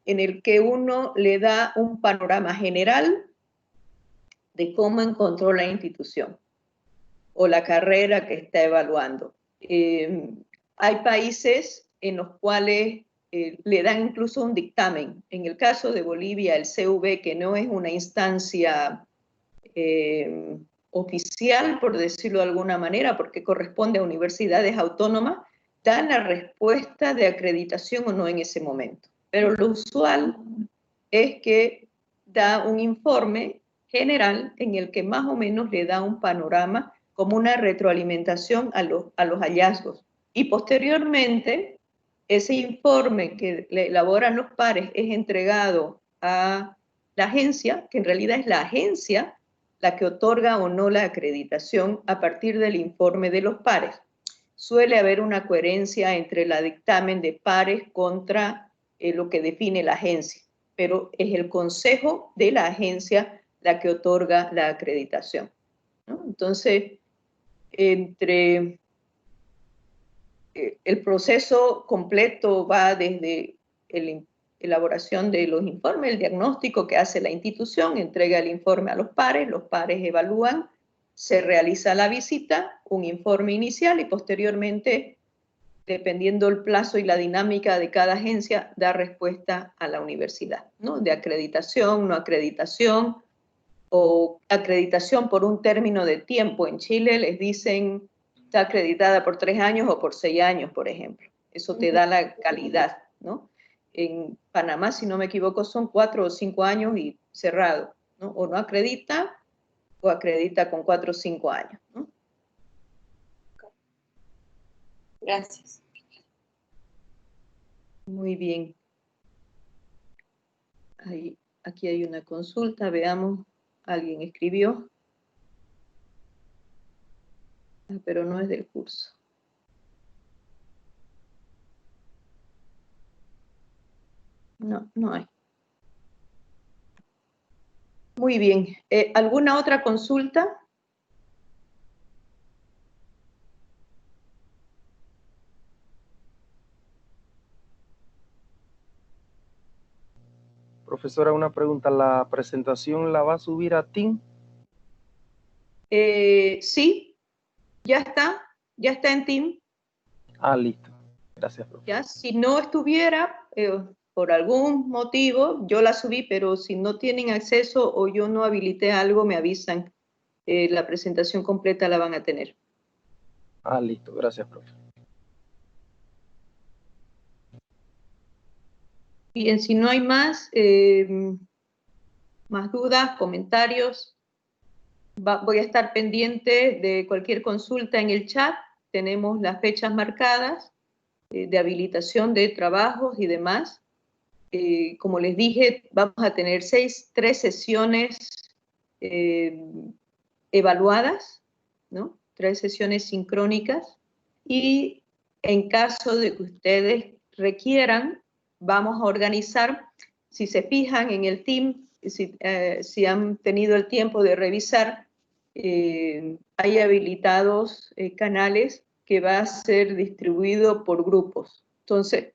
en el que uno le da un panorama general de cómo encontró la institución o la carrera que está evaluando. Hay países en los cuales le dan incluso un dictamen. En el caso de Bolivia, el CV, que no es una instancia oficial, por decirlo de alguna manera, porque corresponde a universidades autónomas, dan la respuesta de acreditación o no en ese momento. Pero lo usual es que da un informe general en el que más o menos le da un panorama como una retroalimentación a los hallazgos. Y posteriormente, ese informe que le elaboran los pares es entregado a la agencia, que en realidad es la agencia la que otorga o no la acreditación a partir del informe de los pares. Suele haber una coherencia entre el dictamen de pares contra lo que define la agencia, pero es el consejo de la agencia la que otorga la acreditación, ¿no? Entonces, el proceso completo va desde la elaboración de los informes, el diagnóstico que hace la institución, entrega el informe a los pares evalúan, se realiza la visita, un informe inicial y posteriormente, dependiendo el plazo y la dinámica de cada agencia, da respuesta a la universidad, ¿no? De acreditación, no acreditación, o acreditación por un término de tiempo. En Chile les dicen está acreditada por 3 años o por 6 años, por ejemplo. Eso te da la calidad, ¿no? En Panamá, si no me equivoco, son 4 o 5 años y cerrado, ¿no? O no acredita o acredita con 4 o 5 años, ¿no? Gracias. Muy bien. Aquí hay una consulta, veamos. Alguien escribió. pero no es del curso. No, no hay. Muy bien. ¿Alguna otra consulta? Profesora, una pregunta. ¿La presentación la va a subir a Team? Sí, ya está en Team. Ah, listo. Gracias, profe. Ya, si no estuviera, por algún motivo, yo la subí, pero si no tienen acceso o yo no habilité algo, me avisan. La presentación completa la van a tener. Ah, listo. Gracias, profe. Bien, si no hay más dudas, comentarios, voy a estar pendiente de cualquier consulta en el chat. Tenemos las fechas marcadas de habilitación de trabajos y demás. Como les dije, vamos a tener 3 sesiones evaluadas, ¿no? 3 sesiones sincrónicas, y en caso de que ustedes requieran, vamos a organizar, si se fijan en el team, si han tenido el tiempo de revisar, hay habilitados canales que va a ser distribuido por grupos. Entonces,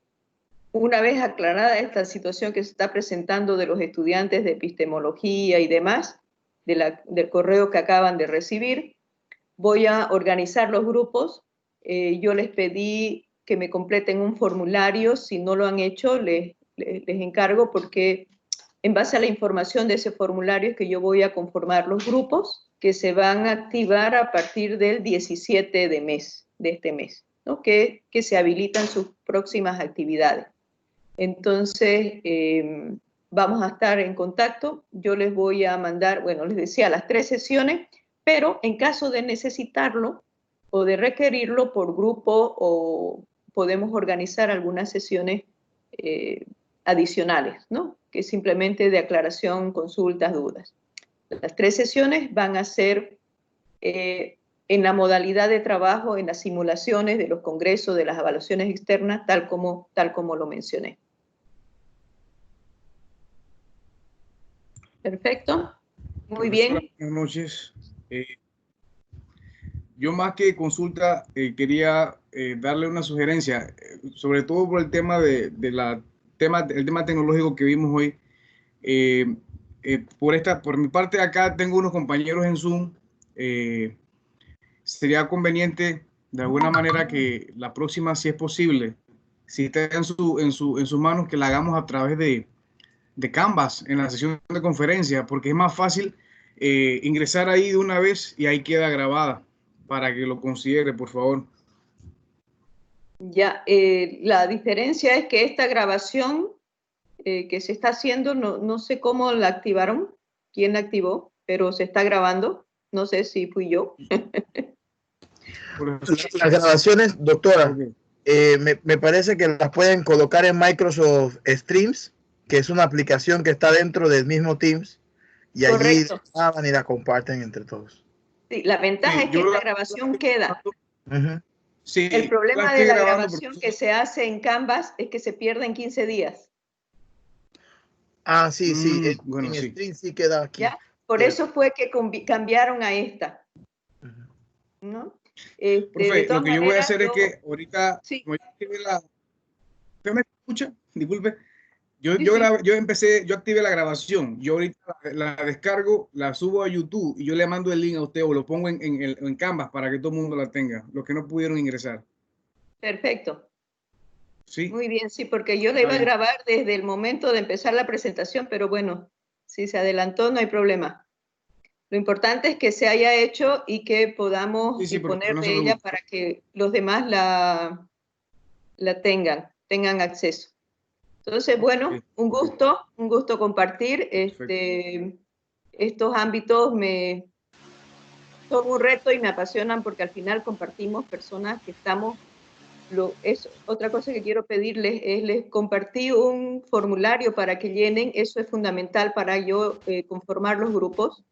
una vez aclarada esta situación que se está presentando de los estudiantes de epistemología y demás, del correo que acaban de recibir, voy a organizar los grupos. Yo les pedí que me completen un formulario. Si no lo han hecho, les encargo, porque en base a la información de ese formulario es que yo voy a conformar los grupos que se van a activar a partir del 17 de este mes, ¿no? Que se habilitan sus próximas actividades. Entonces, vamos a estar en contacto. Yo les voy a mandar, bueno, les decía, las 3 sesiones, pero en caso de necesitarlo o de requerirlo por grupo, o podemos organizar algunas sesiones adicionales, ¿no? Que simplemente de aclaración, consultas, dudas. Las 3 sesiones van a ser en la modalidad de trabajo, en las simulaciones de los congresos, de las evaluaciones externas, tal como lo mencioné. Perfecto. Muy bien. Buenas noches. Yo, más que consulta, quería darle una sugerencia, sobre todo por el tema el tema tecnológico que vimos hoy. Por mi parte, acá tengo unos compañeros en Zoom. Sería conveniente de alguna manera que la próxima, si es posible, si está en sus manos, que la hagamos a través de Canvas en la sesión de conferencia, porque es más fácil ingresar ahí de una vez y ahí queda grabada, para que lo considere, por favor. Ya, la diferencia es que esta grabación que se está haciendo, no sé cómo la activaron, quién la activó, pero se está grabando. No sé si fui yo. Las grabaciones, doctora, me parece que las pueden colocar en Microsoft Streams, que es una aplicación que está dentro del mismo Teams, y allí la graban y la comparten entre todos. Sí, la ventaja es que la grabación queda. Sí, el problema de la grabación que se hace en Canvas es que se pierde en 15 días. Ah, sí, sí. En Stream sí queda aquí. ¿Ya? Por eso fue que cambiaron a esta. ¿No? Profe, lo que yo voy a hacer es que ahorita, sí. ¿Usted me escucha? Disculpe. Yo activé la grabación. Yo ahorita la descargo, la subo a YouTube y yo le mando el link a usted, o lo pongo en Canvas para que todo el mundo la tenga, los que no pudieron ingresar. Perfecto. Sí. Muy bien, sí, porque yo la iba a grabar desde el momento de empezar la presentación, pero bueno, si se adelantó no hay problema. Lo importante es que se haya hecho y que podamos disponer de ella para que los demás la tengan acceso. Entonces, bueno, un gusto compartir. Estos ámbitos son un reto y me apasionan, porque al final compartimos personas que estamos. Otra cosa que quiero pedirles es, les compartí un formulario para que llenen. Eso es fundamental para yo conformar los grupos.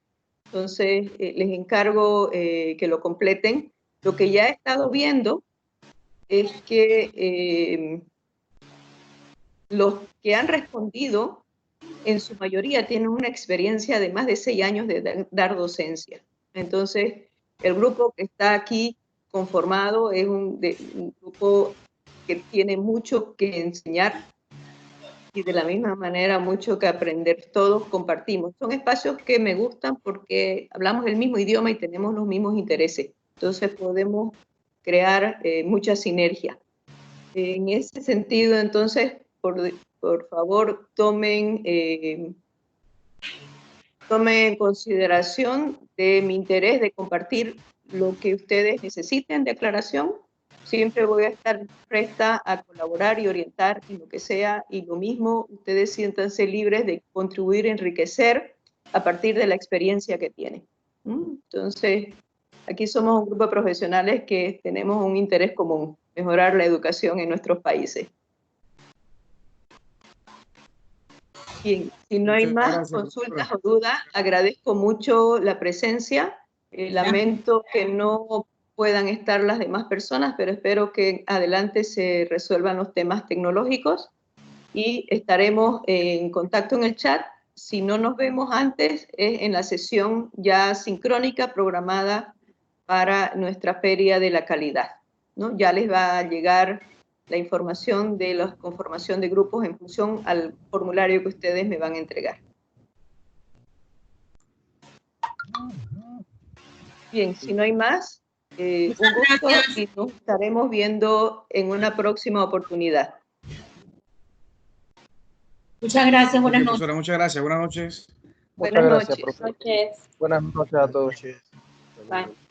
Entonces, les encargo que lo completen. Lo que ya he estado viendo es que los que han respondido, en su mayoría tienen una experiencia de más de 6 años de dar docencia. Entonces, el grupo que está aquí conformado es un grupo que tiene mucho que enseñar y de la misma manera mucho que aprender. Todos compartimos. Son espacios que me gustan porque hablamos el mismo idioma y tenemos los mismos intereses. Entonces podemos crear mucha sinergia. En ese sentido, entonces, por favor, tomen en consideración de mi interés de compartir lo que ustedes necesiten de aclaración. Siempre voy a estar presta a colaborar y orientar en lo que sea, y lo mismo, ustedes siéntanse libres de contribuir, enriquecer a partir de la experiencia que tienen. Entonces, aquí somos un grupo de profesionales que tenemos un interés común, mejorar la educación en nuestros países. Bien, si no hay más consultas o dudas, agradezco mucho la presencia. Lamento que no puedan estar las demás personas, pero espero que adelante se resuelvan los temas tecnológicos y estaremos en contacto en el chat. Si no nos vemos antes, es en la sesión ya sincrónica programada para nuestra Feria de la Calidad, ¿no? Ya les va a llegar la información de la conformación de grupos en función al formulario que ustedes me van a entregar. Bien, si no hay más, un gusto y nos estaremos viendo en una próxima oportunidad. Muchas gracias, buenas noches. Profesora, muchas gracias, buenas noches. Buenas noches. Buenas noches a todos. Bye.